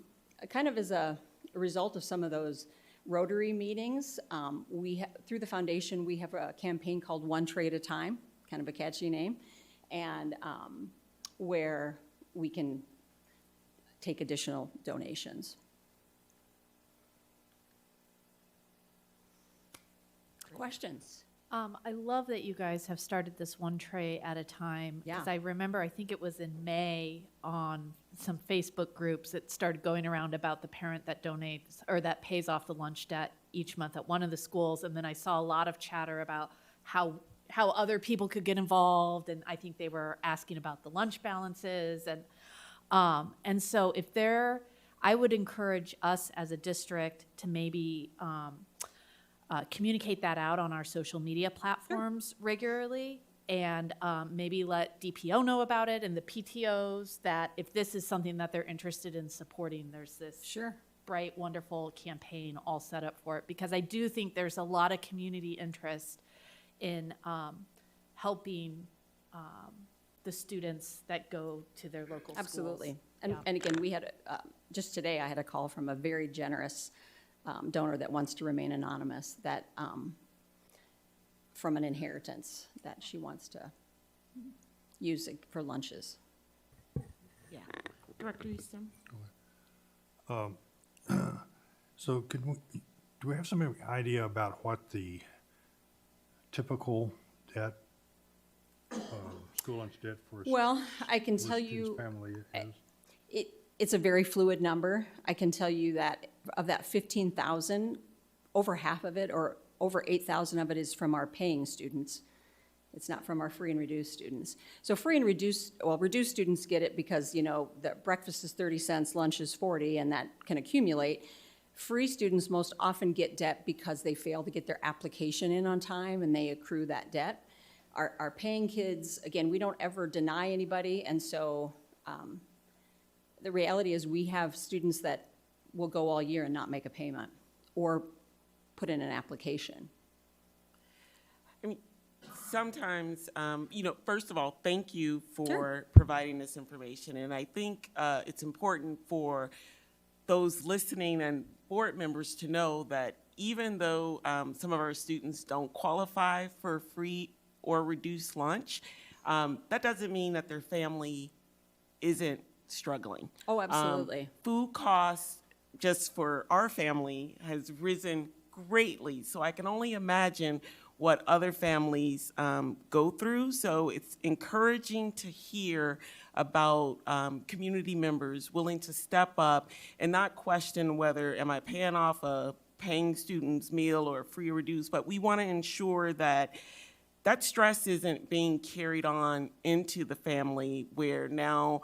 of as a result of some of those Rotary meetings, through the foundation, we have a campaign called One Tray at a Time, kind of a catchy name, and where we can take additional donations. Questions? I love that you guys have started this one tray at a time. Yeah. Because I remember, I think it was in May on some Facebook groups that started going around about the parent that donates or that pays off the lunch debt each month at one of the schools. And then I saw a lot of chatter about how other people could get involved. And I think they were asking about the lunch balances. And so I would encourage us as a district to maybe communicate that out on our social media platforms regularly, and maybe let DPO know about it and the PTOs, that if this is something that they're interested in supporting, there's this bright, wonderful campaign all set up for it. Because I do think there's a lot of community interest in helping the students that go to their local schools. Absolutely. And again, we had, just today, I had a call from a very generous donor that wants to remain anonymous, that from an inheritance that she wants to use it for lunches. Yeah. Director Easton? So do we have some idea about what the typical debt, school lunch debt for Well, I can tell student's you, family is? it's a very fluid number. I can tell you that of that 15,000, over half of it, or over 8,000 of it, is from our paying students. It's not from our free and reduced students. So reduced students get it because, the breakfast is 30 cents, lunch is 40, and that can accumulate. Free students most often get debt because they fail to get their application in on time and they accrue that debt. Our paying kids, again, we don't ever deny anybody, and so the reality is we have students that will go all year and not make a payment or put in an application. I mean, sometimes, first of all, thank you for providing this information. And I think it's important for those listening and board members to know that even though some of our students don't qualify for free or reduced lunch, that doesn't mean that their family isn't struggling. Oh, absolutely. Food costs, just for our family, has risen greatly. So I can only imagine what other families go through. So it's encouraging to hear about community members willing to step up and not question whether am I paying off a paying student's meal or free or reduced, but we want to ensure that that stress isn't being carried on into the family, where now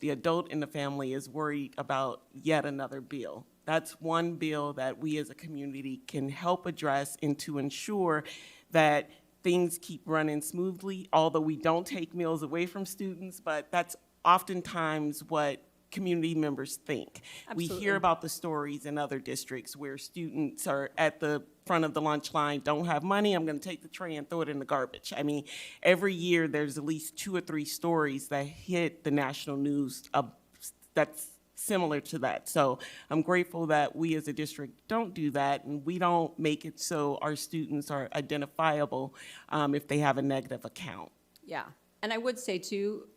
the adult in the family is worried about yet another bill. That's one bill that we as a community can help address and to ensure that things keep running smoothly, although we don't take meals away from students, but that's oftentimes what community members think. Absolutely. We hear about the stories in other districts where students are at the front of the lunch line, don't have money, I'm gonna take the tray and throw it in the garbage. I mean, every year there's at least 2 or 3 stories that hit the national news that's similar to that. So I'm grateful that we as a district don't do that, and we don't make it so our students are identifiable if they have a negative account. Yeah, and I would say too,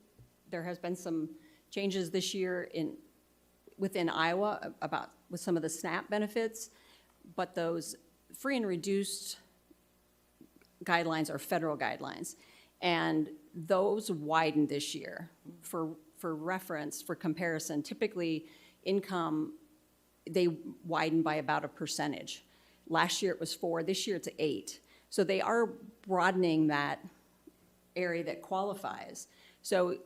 there has been some changes this year within Iowa with some of the SNAP benefits, but those free and reduced guidelines are federal guidelines, and those widened this year. For reference, for comparison, typically income, they widen by about a percentage. Last year it was 4, this year it's 8. So they are broadening that area that qualifies. So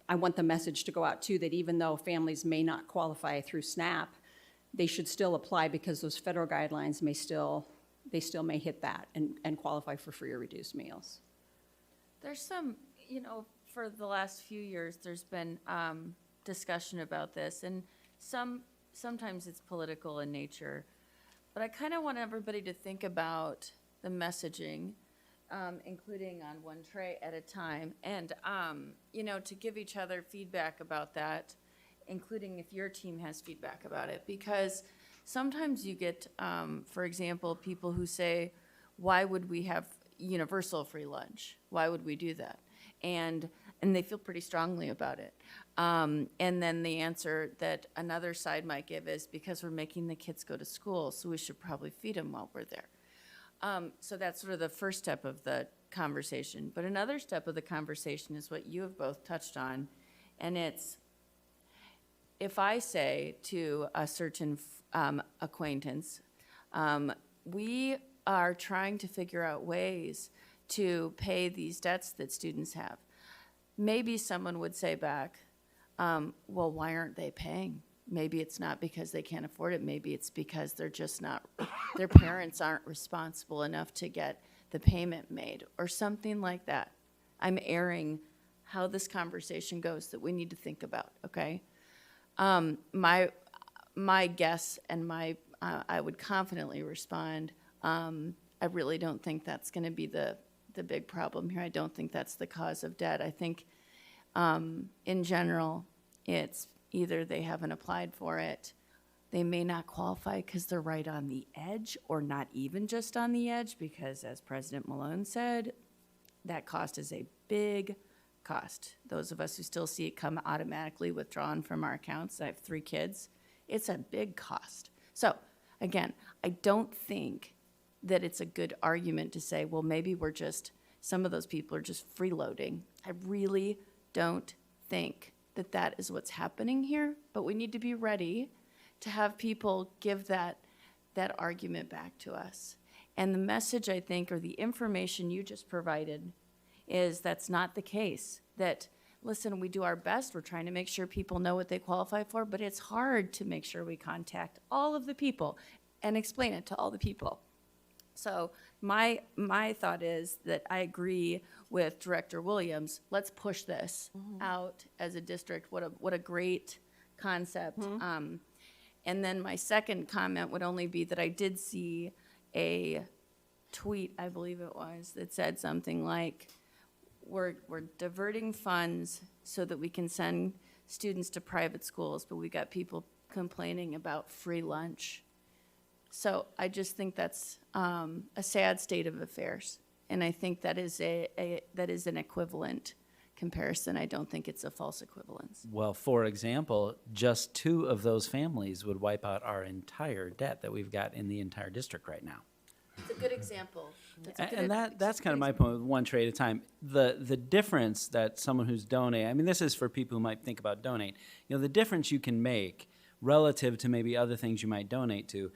I want the message to go out too, that even though families may not qualify through SNAP, they should still apply, because those federal guidelines may still qualify for free or reduced meals. There's some, for the last few years, there's been discussion about this, and sometimes it's political in nature. But I kind of want everybody to think about the messaging, including on one tray at a time, and, to give each other feedback about that, including if your team has feedback about it. Because sometimes you get, for example, people who say, why would we have universal free lunch? Why would we do that? And they feel pretty strongly about it. And then the answer that another side might give is because we're making the kids go to school, so we should probably feed them while we're there. So that's sort of the first step of the conversation. But another step of the conversation is what you have both touched on, and it's, if I say to a certain acquaintance, we are trying to figure out ways to pay these debts that students have. Maybe someone would say back, well, why aren't they paying? Maybe it's not because they can't afford it. Maybe it's because they're just not, their parents aren't responsible enough to get the payment made or something like that. I'm airing how this conversation goes that we need to think about, okay? My guess and I would confidently respond, I really don't think that's going to be the big problem here. I don't think that's the cause of debt. I think, in general, it's either they haven't applied for it, they may not qualify because they're right on the edge, or not even just on the edge, because as President Malone said, that cost is a big cost. Those of us who still see it come automatically withdrawn from our accounts, I have 3 kids, it's a big cost. So, again, I don't think that it's a good argument to say, well, maybe some of those people are just freeloading. I really don't think that that is what's happening here, but we need to be ready to have people give that argument back to us. And the message, I think, or the information you just provided is that's not the case. That, listen, we do our best, we're trying to make sure people know what they qualify for, but it's hard to make sure we contact all of the people and explain it to all the people. So my thought is that I agree with Director Williams. Let's push this out as a district. What a great concept. And then my second comment would only be that I did see a tweet, I believe it was, that said something like, we're diverting funds so that we can send students to private schools, but we got people complaining about free lunch. So I just think that's a sad state of affairs, and I think that is that is an equivalent comparison. I don't think it's a false equivalence. Well, for example, just 2 of those families would wipe out our entire debt that we've got in the entire district right now. It's a good example. And that's kind of my point with one tray at a time. The difference that someone who's donating, I mean, this is for people who might think about donate, the difference you can make relative to maybe other things you might donate to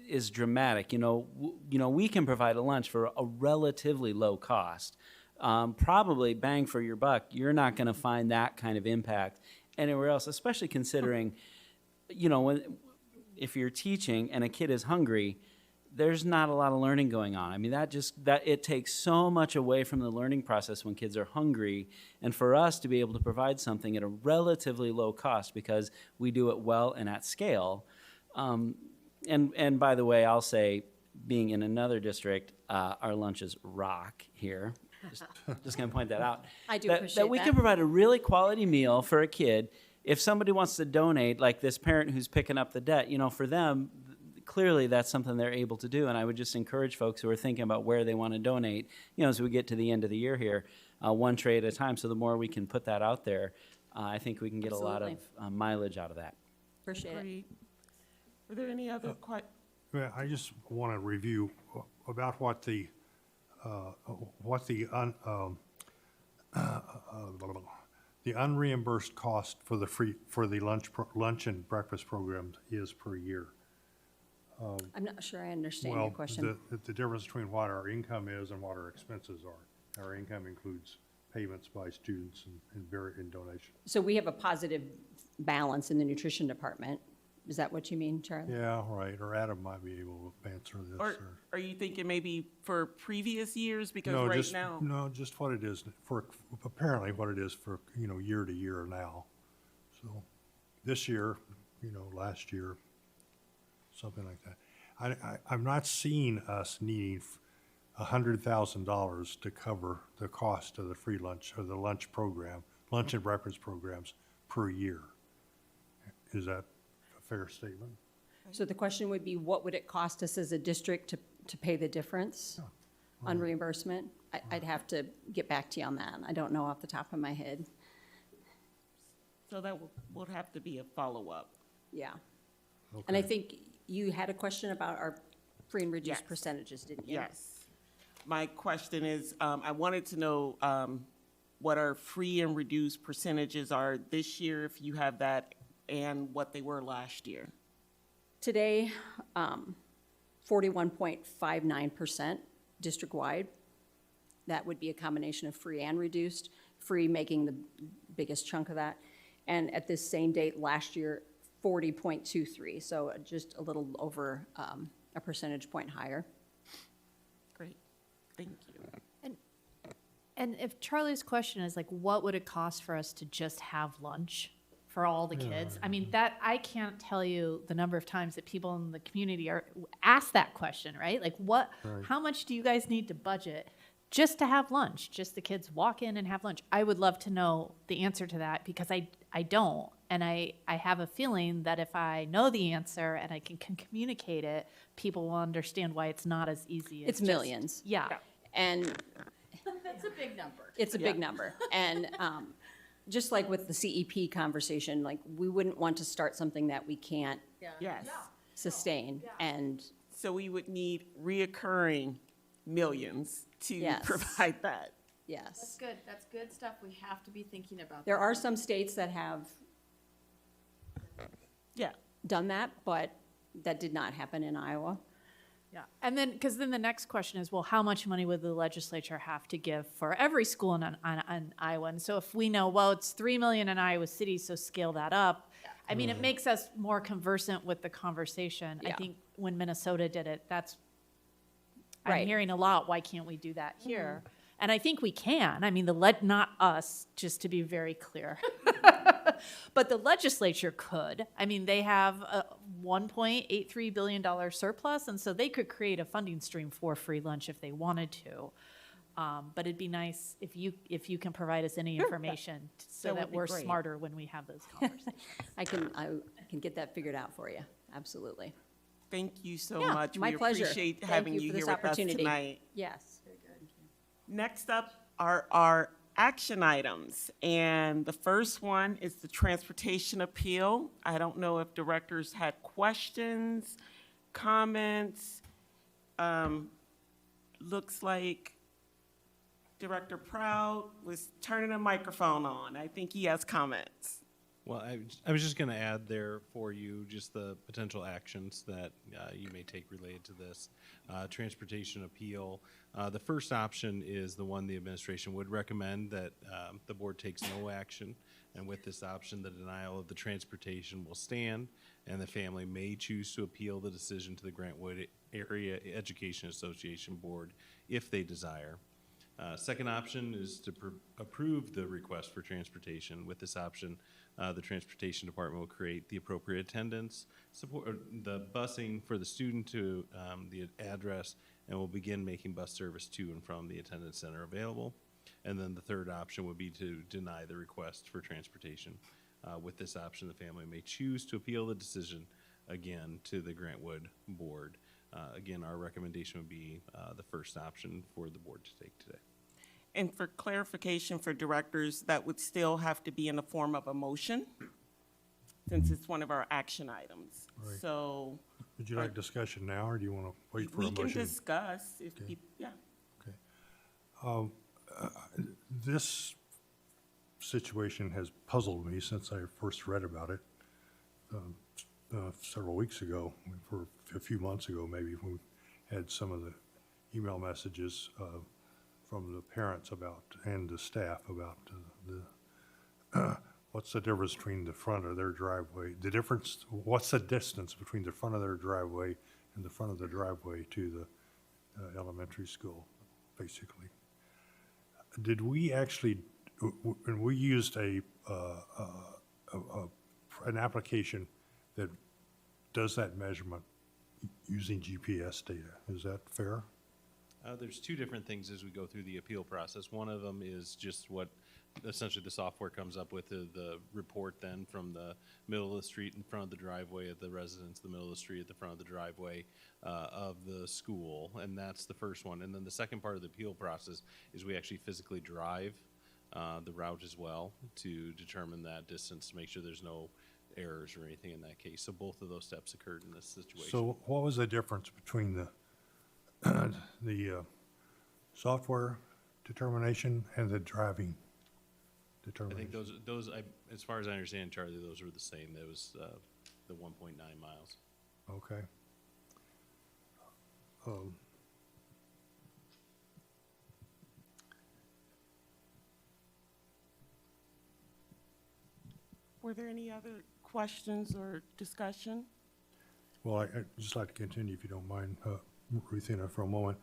is dramatic. We can provide a lunch for a relatively low cost. Probably bang for your buck, you're not going to find that kind of impact anywhere else, especially considering, if you're teaching and a kid is hungry, there's not a lot of learning going on. I mean, that it takes so much away from the learning process when kids are hungry, and for us to be able to provide something at a relatively low cost because we do it well and at scale. And by the way, I'll say, being in another district, our lunches rock here. Just going to point that out. I do that appreciate we that. can provide a really quality meal for a kid. If somebody wants to donate, like this parent who's picking up the debt, for them, clearly that's something they're able to do. And I would just encourage folks who are thinking about where they want to donate, as we get to the end of the year here, one tray at a time. So the more we can put that out there, I think we can get a lot of mileage out of that. Appreciate it. Agreed. Are there any other questions? Yeah, I just want to review about what the unreimbursed cost for the lunch and breakfast programs is per year. I'm not sure I understand your question. The difference between what our income is and what our expenses are. Our income includes payments by students and donations. So we have a positive balance in the nutrition department, Is that what you mean, Charlie? Yeah, right, or Adam might be able to answer this, Or or. are you thinking maybe for previous years? Because No, right just now, No, just what it is for, apparently what it is for, year to year now. So this year, last year, something like that. I'm not seeing us needing $100,000 to cover the cost of the free lunch or the lunch program, lunch and breakfast programs per year. Is that a fair statement? So the question would be, what would it cost us as a district to pay the difference on reimbursement? I'd have to get back to you on that. I don't know off the top of my head. so that would have to be a follow-up. Yeah. And I Okay. think you had a question about our free and reduced Yes. percentages, didn't you? Yes. My question is, I wanted to know what our free and reduced percentages are this year, if you have that, and what they were last year. Today, 41.59% district-wide. That would be a combination of free and reduced, free making the biggest chunk of that. And at this same date last year, 40.23, so just a little over a percentage point higher. Great, thank you. And if Charlie's question is like, what would it cost for us to just have lunch for all the kids? I mean, that, I can't tell you the number of times that people in the community are asked that question, right? Like, how much do you guys need to budget just to have lunch? Just the kids walk in and have lunch? I would love to know the answer to that, because I don't. And I have a feeling that if I know the answer and I can communicate it, people will understand why it's not as easy as It's just- millions. Yeah. And It's a big number. it's a big number. And just like with the CEP conversation, like, we wouldn't want to start something that we can't Yes, sustain. And so we would need reoccurring millions to Yes. provide that. yes, Good, that's good stuff. We have to be thinking about. there are some states that have Yeah, done that, but that did not happen in Iowa. Yeah, and then, because then the next question is, well, how much money would the legislature have to give for every school in Iowa? And so if we know, well, it's 3 million in Iowa City, so scale that up. I mean, it makes us more conversant with the conversation. I Yeah. think when Minnesota did it, I'm Right. hearing a lot, why can't we do that here? And I think we can. I mean, not us, just to be very clear. But the legislature could. I mean, they have a $1.83 billion surplus, and so they could create a funding stream for free lunch if they wanted to. But it'd be nice if you can provide us any information so That would that be we're great. smarter when we have those conversations. I can get that figured out for you, absolutely. thank you so Yeah, much. my We pleasure. appreciate Thank having you you for here this with us opportunity. tonight. Yes. Next up are our action items, and the first one is the transportation appeal. I don't know if directors had questions, comments. Looks like Director Proud was turning a microphone on. I think he has comments. Well, I was just going to add there for you just the potential actions that you may take related to this transportation appeal. The first option is the one the administration would recommend, that the board takes no action. And with this option, the denial of the transportation will stand, and the family may choose to appeal the decision to the Grant Wood Area Education Association Board if they desire. Second option is to approve the request for transportation. With this option, the Transportation Department will create the appropriate attendance, support the busing for the student to the address, and will begin making bus service to and from the attendance center available. And then the third option would be to deny the request for transportation. With this option, the family may choose to appeal the decision again to the Grant Wood Board. Again, our recommendation would be the first option for the board to take today. And for clarification for directors, that would still have to be in the form of a motion, since it's one of our action items. Right. So Would you like discussion now, or do you want to wait for a we can motion? discuss if, yeah. This situation has puzzled me since I first read about it several weeks ago, for a few months ago maybe, when we had some of the email messages from the parents about, and the staff about what's the difference between the front of their driveway? What's the distance between the front of their driveway and the front of the driveway to the elementary school, basically? Did we actually, when we used an application that does that measurement using GPS data, is that fair? There's two different things as we go through the appeal process. One of them is just what essentially the software comes up with, the report then from the middle of the street in front of the driveway of the residence, the middle of the street at the front of the driveway of the school, and that's the first one. And then the second part of the appeal process is we actually physically drive the route as well to determine that distance, to make sure there's no errors or anything in that case. So both of those steps occurred in this situation. So what was the difference between the software determination and the driving I determination? think those, as far as I understand, Charlie, those were the same. That was the 1.9 miles. Okay. Were there any other questions or discussion? Well, I'd just like to continue, if you don't mind, Ruthina, for a moment.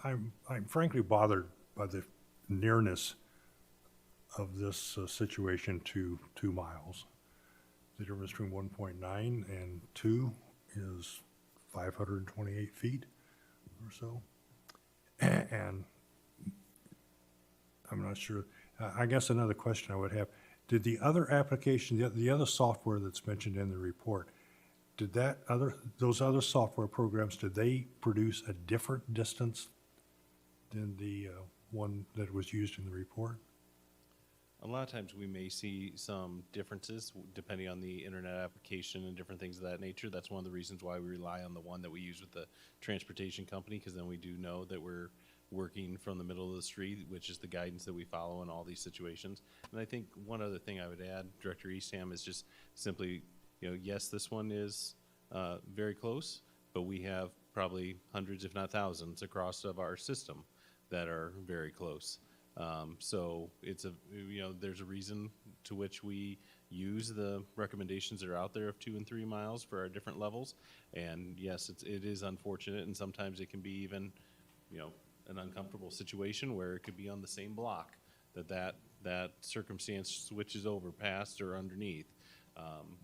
I'm frankly bothered by the nearness of this situation to 2 miles. The difference between 1.9 and 2 is 528 feet or so. And I'm not sure. I guess another question I would have, did the other application, the other software that's mentioned in the report, did those other software programs, did they produce a different distance than the one that was used in the report? A lot of times we may see some differences depending on the internet application and different things of that nature. That's one of the reasons why we rely on the one that we use with the transportation company, because then we do know that we're working from the middle of the street, which is the guidance that we follow in all these situations. And I think one other thing I would add, Director Eastham, is just simply, yes, this one is very close, but we have probably hundreds, if not thousands, across of our system that are very close. So it's there's a reason to which we use the recommendations that are out there of 2 and 3 miles for our different levels. And yes, it is unfortunate, and sometimes it can be even, an uncomfortable situation where it could be on the same block that circumstance switches over past or underneath.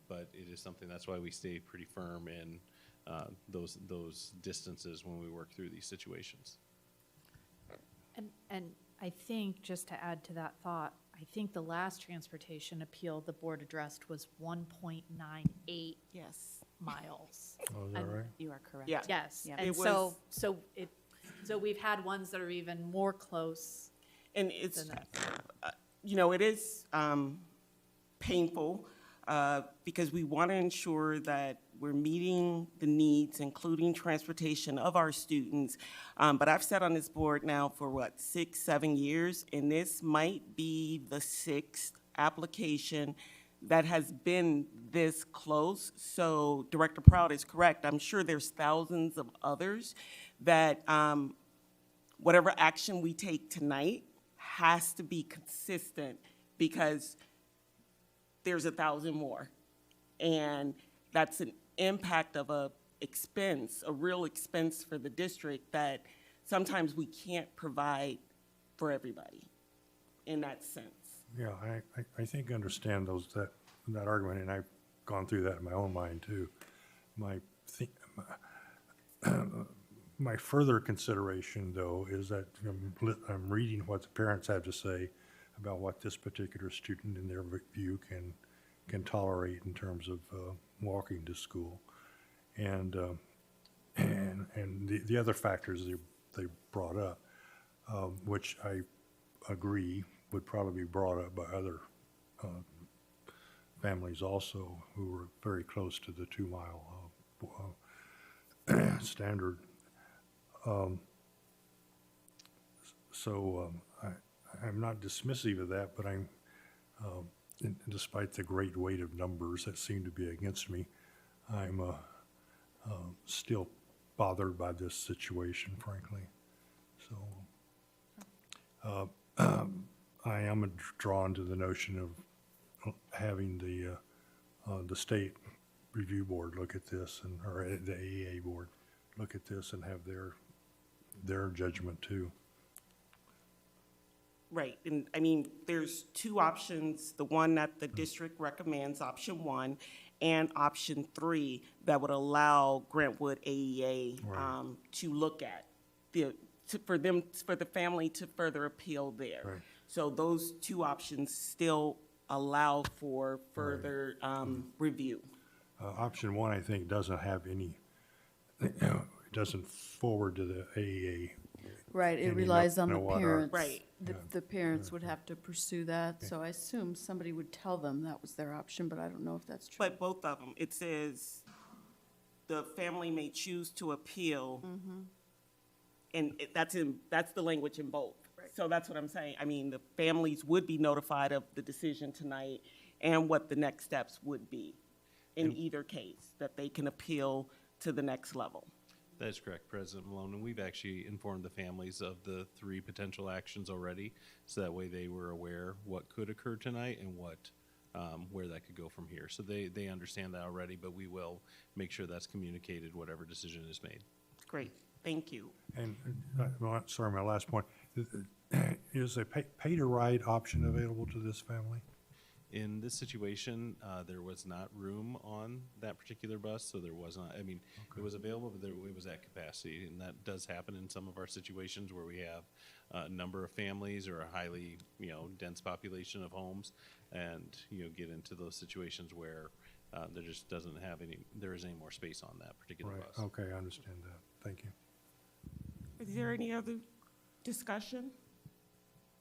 But it is something, that's why we stay pretty firm in those distances when we work through these situations. And I think, just to add to that thought, I think the last transportation appeal the board addressed was 1.98 Yes. miles. Oh, is that right? You are correct. Yeah. Yes, It and was- so we've had ones that are even more close And it's, than that. it is painful because we want to ensure that we're meeting the needs, including transportation of our students. But I've sat on this board now for 6, 7 years, and this might be the 6th application that has been this close. So Director Proud is correct. I'm sure there's thousands of others that whatever action we take tonight has to be consistent, because there's 1,000 more. And that's an impact of a real expense for the district that sometimes we can't provide for everybody in that sense. Yeah, I think I understand that argument, and I've gone through that in my own mind too. My further consideration, though, is that I'm reading what the parents have to say about what this particular student, in their view, can tolerate in terms of walking to school, and the other factors they brought up, which I agree would probably be brought up by other families also who were very close to the 2 mile standard. I'm not dismissive of that, but I'm, despite the great weight of numbers that seem to be against me, I'm still bothered by this situation, frankly. So I am drawn to the notion of having the state review board look at this or the AEA board look at this and have their judgment too. Right, and I mean, there's two options, the one that the district recommends, option 1, and option 3, that would allow Grantwood AEA to look at, for the family to further appeal there. Right. So those two options still allow for further review. Option 1, I think, doesn't have any, it doesn't forward to the AEA. Right, it any relies on the no water. parents. Right. The parents would have to pursue that, so I assume somebody would tell them that was their option, but I don't know if that's true. But both of them, it says the family may choose to appeal. And that's the language in both. So that's what I'm saying. I mean, the families would be notified of the decision tonight and what the next steps would be in either case, that they can appeal to the next level. That is correct, President Malone, and we've actually informed the families of the 3 potential actions already, so that way they were aware what could occur tonight and what, where that could go from here. So they understand that already, but we will make sure that's communicated, whatever decision is made. Great, thank you. And, sorry, my last point, is a pay-to-ride option available to this family? In this situation, there was not room on that particular bus, so there was not, I mean, it was available, but it was at capacity, and that does happen in some of our situations where we have a number of families or a highly, dense population of homes, and, get into those situations where there just there isn't any more space on that particular Right, bus. okay, I understand that. Thank you. Is there any other discussion?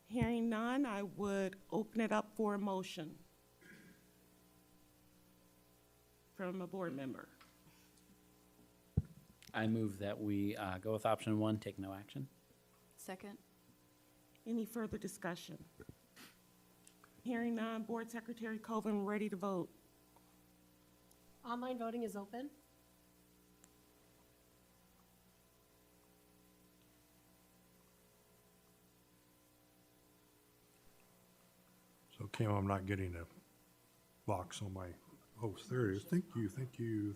Hearing none, I would open it up for a motion from a board member. I move that we go with option 1, take no action. Second? Any further discussion? Hearing none, Board Secretary Coven, ready to vote. Online voting is open. So Kim, I'm not getting a box on my, oh, there it is. Thank you.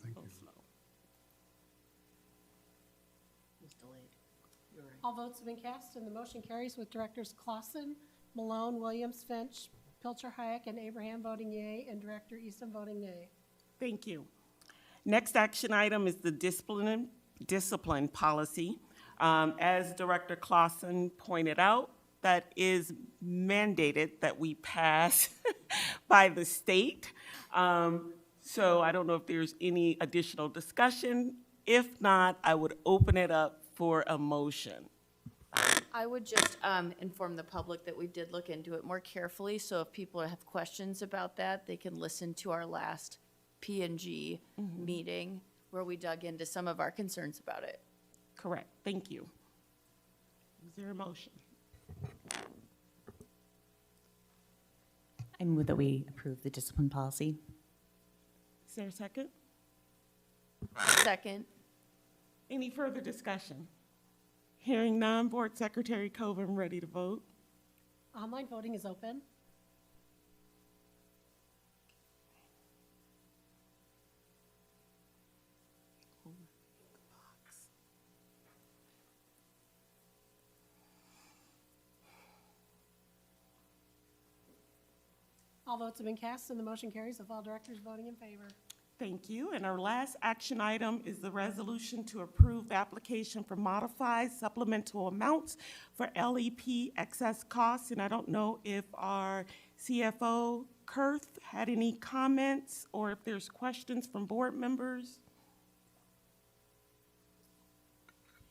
All votes have been cast and the motion carries with Directors Clausen, Malone, Williams, Finch, Pilcher, Hayek, and Abraham voting yea, and Director Easton voting nay. Thank you. Next action item is the discipline policy. As Director Clausen pointed out, that is mandated that we pass by the state. So I don't know if there's any additional discussion. If not, I would open it up for a motion. I would just inform the public that we did look into it more carefully, so if people have questions about that, they can listen to our last P&G meeting where we dug into some of our concerns about it. Correct, thank you. Is there a motion? I move that we approve the discipline policy. Is there a second? Second. Any further discussion? Hearing none, Board Secretary Coven, ready to vote. Online voting is open. All votes have been cast and the motion carries with all directors voting in favor. Thank you. And our last action item is the resolution to approve the application for modified supplemental amounts for LEP excess costs. And I don't know if our CFO, Kurth, had any comments or if there's questions from board members.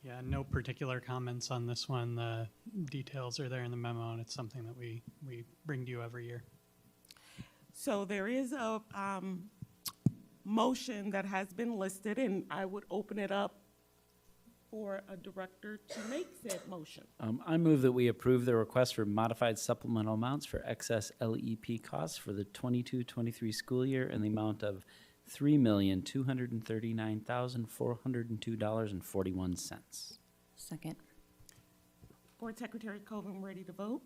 Yeah, no particular comments on this one. The details are there in the memo, and it's something that we bring to you every year. So there is a motion that has been listed, and I would open it up for a director to make said motion. I move that we approve the request for modified supplemental amounts for excess LEP costs for the 22-23 school year in the amount of $3,239,402.41. Second. Board Secretary Coven, ready to vote?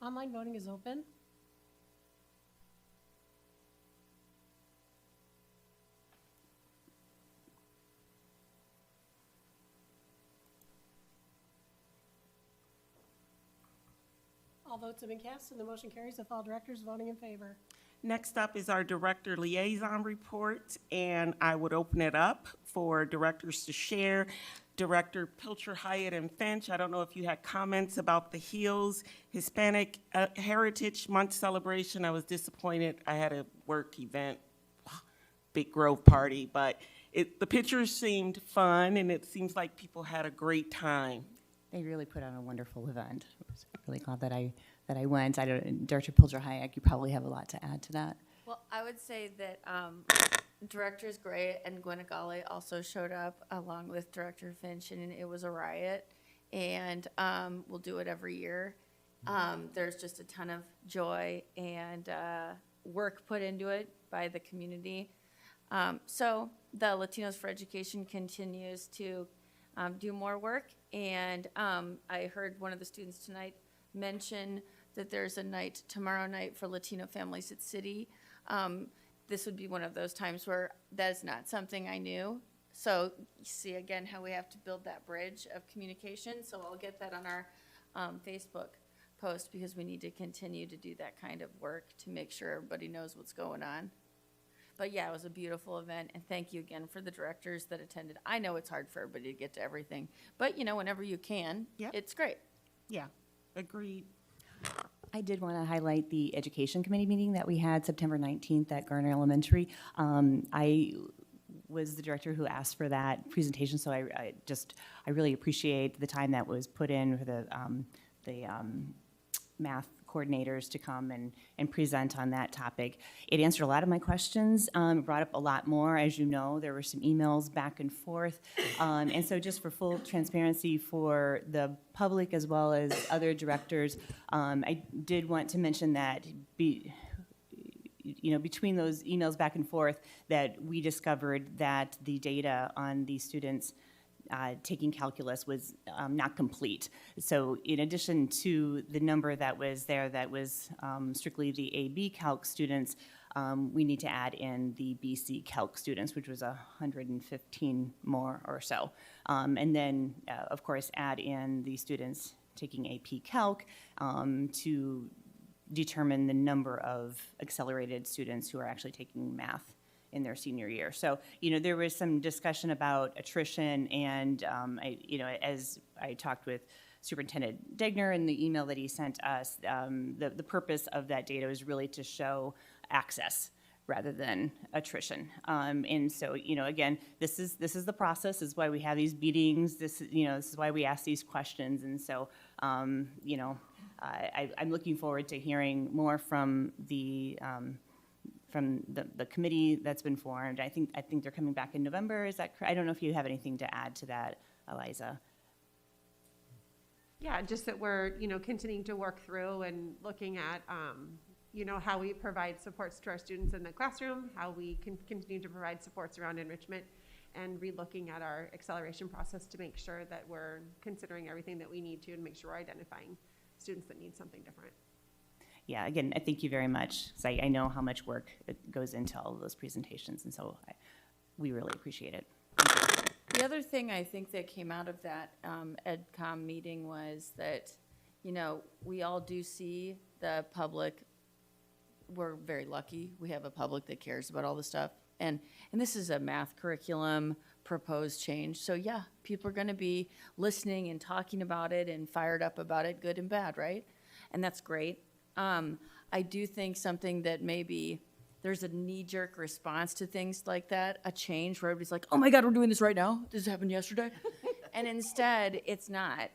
Online voting is open. All votes have been cast and the motion carries with all directors voting in favor. Next up is our director liaison report, and I would open it up for directors to share. Director Pilcher, Hyatt, and Finch, I don't know if you had comments about the HEALS Hispanic Heritage Month celebration. I was disappointed. I had a work event, big Grove party, but the pictures seemed fun, and it seems like people had a great time. They really put on a wonderful event. I was really glad that I went. I don't, Director Pilcher-Hayek, you probably have a lot to add to that. Well, I would say that Directors Gray and Gwenagale also showed up along with Director Finch, and it was a riot. And we'll do it every year. There's just a ton of joy and work put into it by the community. So the Latinos for Education continues to do more work. And I heard one of the students tonight mention that there's a night tomorrow night for Latino families at City. This would be one of those times where that is not something I knew. So you see again how we have to build that bridge of communication. So I'll get that on our Facebook post because we need to continue to do that kind of work to make sure everybody knows what's going on. But yeah, it was a beautiful event, and thank you again for the directors that attended. I know it's hard for everybody to get to everything, but you know, whenever you can, it's great. Yeah, agreed. I did want to highlight the Education Committee meeting that we had September 19th at Garner Elementary. I was the director who asked for that presentation, so I really appreciate the time that was put in for the math coordinators to come and present on that topic. It answered a lot of my questions, brought up a lot more. As you know, there were some emails back and forth. And so just for full transparency for the public as well as other directors, I did want to mention that between those emails back and forth that we discovered that the data on the students taking calculus was not complete. So in addition to the number that was there that was strictly the AB Calc students, we need to add in the BC Calc students, which was 115 more or so. And then, of course, add in the students taking AP Calc to determine the number of accelerated students who are actually taking math in their senior year. So, there was some discussion about attrition and, as I talked with Superintendent Degner in the email that he sent us, the purpose of that data was really to show access rather than attrition. And so, again, this is the process. This is why we have these meetings. This is why we ask these questions. And so, I'm looking forward to hearing more from the committee that's been formed. I think they're coming back in November. Is that correct? I don't know if you have anything to add to that, Eliza. Yeah, just that we're, continuing to work through and looking at, how we provide supports to our students in the classroom, how we can continue to provide supports around enrichment, and relooking at our acceleration process to make sure that we're considering everything that we need to and make sure we're identifying students that need something different. Yeah, again, I thank you very much. So I know how much work goes into all of those presentations, and so we really appreciate it. The other thing I think that came out of that EdCom meeting was that, we all do see the public. We're very lucky. We have a public that cares about all this stuff. And this is a math curriculum proposed change. So yeah, people are going to be listening and talking about it and fired up about it, good and bad, right? And that's great. I do think something that maybe there's a knee-jerk response to things like that, a change where everybody's like, oh my God, we're doing this right now? This happened yesterday? And instead, it's not.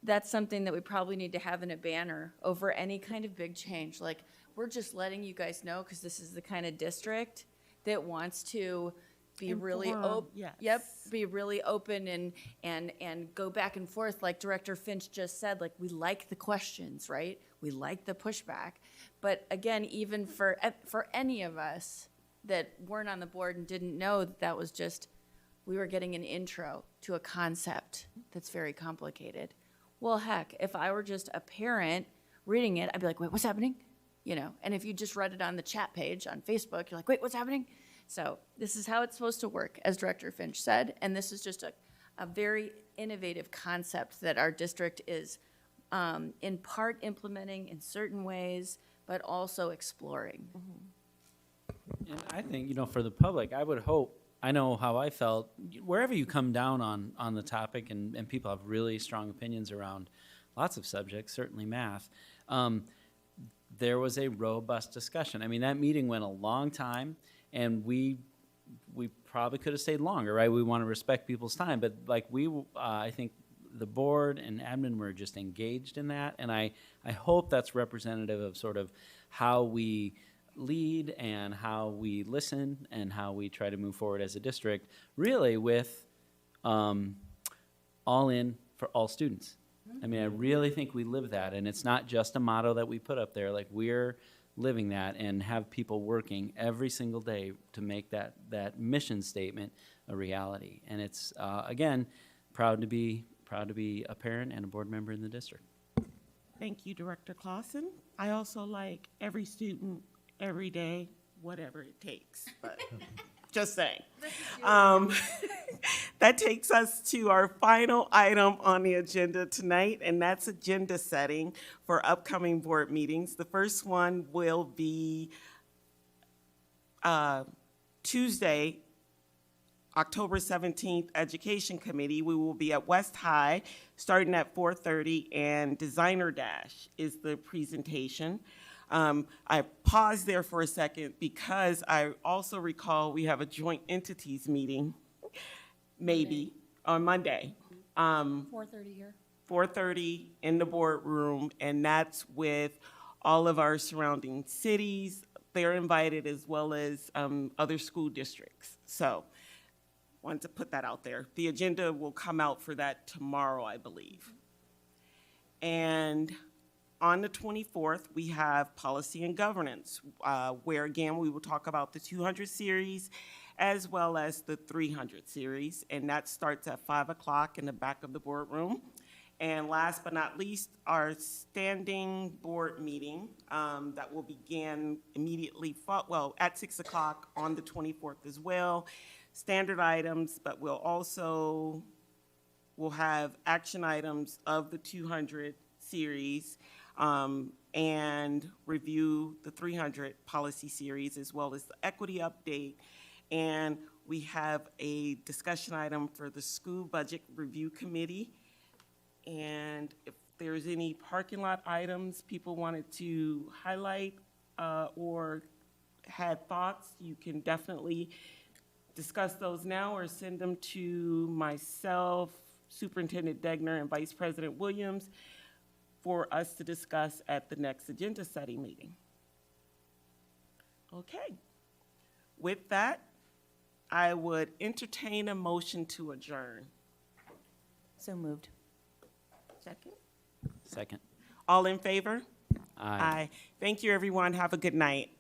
That's something that we probably need to have in a banner over any kind of big change. Like, we're just letting you guys know because this is the kind of district that wants to be really open. Yes. Yep, be really open and go back and forth. Like Director Finch just said, like, we like the questions, right? We like the pushback. But again, even for any of us that weren't on the board and didn't know that was just, we were getting an intro to a concept that's very complicated. Well, heck, if I were just a parent reading it, I'd be like, wait, what's happening? You know, and if you just read it on the chat page on Facebook, you're like, wait, what's happening? So this is how it's supposed to work, as Director Finch said, and this is just a very innovative concept that our district is in part implementing in certain ways, but also exploring. And I think, you know, for the public, I would hope, I know how I felt, wherever you come down on the topic, and people have really strong opinions around lots of subjects, certainly math, there was a robust discussion. I mean, that meeting went a long time, and we probably could have stayed longer, right? We want to respect people's time, but like I think the board and admin were just engaged in that, and I hope that's representative of sort of how we lead and how we listen and how we try to move forward as a district, really with all in for all students. I mean, I really think we live that, and it's not just a motto that we put up there. Like, we're living that and have people working every single day to make that mission statement a reality. And it's, again, proud to be a parent and a board member in the district. Thank you, Director Clausen. I also like every student, every day, whatever it takes, but just saying. That takes us to our final item on the agenda tonight, and that's agenda setting for upcoming board meetings. The first one will be Tuesday, October 17th, Education Committee. We will be at West High, starting at 4:30, and Designer Dash is the presentation. I paused there for a second because I also recall we have a joint entities meeting, maybe, on Monday. 4:30 here. 4:30 in the boardroom, and that's with all of our surrounding cities. They're invited, as well as other school districts. So, wanted to put that out there. The agenda will come out for that tomorrow, I believe. And on the 24th, we have Policy and Governance, where again, we will talk about the 200 series as well as the 300 series, and that starts at 5 o'clock in the back of the boardroom. And last but not least, our standing board meeting that will begin immediately, at 6 o'clock on the 24th as well. Standard items, but we'll have action items of the 200 series, and review the 300 policy series, as well as the equity update. And we have a discussion item for the School Budget Review Committee. And if there's any parking lot items people wanted to highlight or had thoughts, you can definitely discuss those now or send them to myself, Superintendent Degner, and Vice President Williams for us to discuss at the next agenda setting meeting. Okay. With that, I would entertain a motion to adjourn. So moved. Second? Second. All in favor? Aye. Thank you, everyone. Have a good night.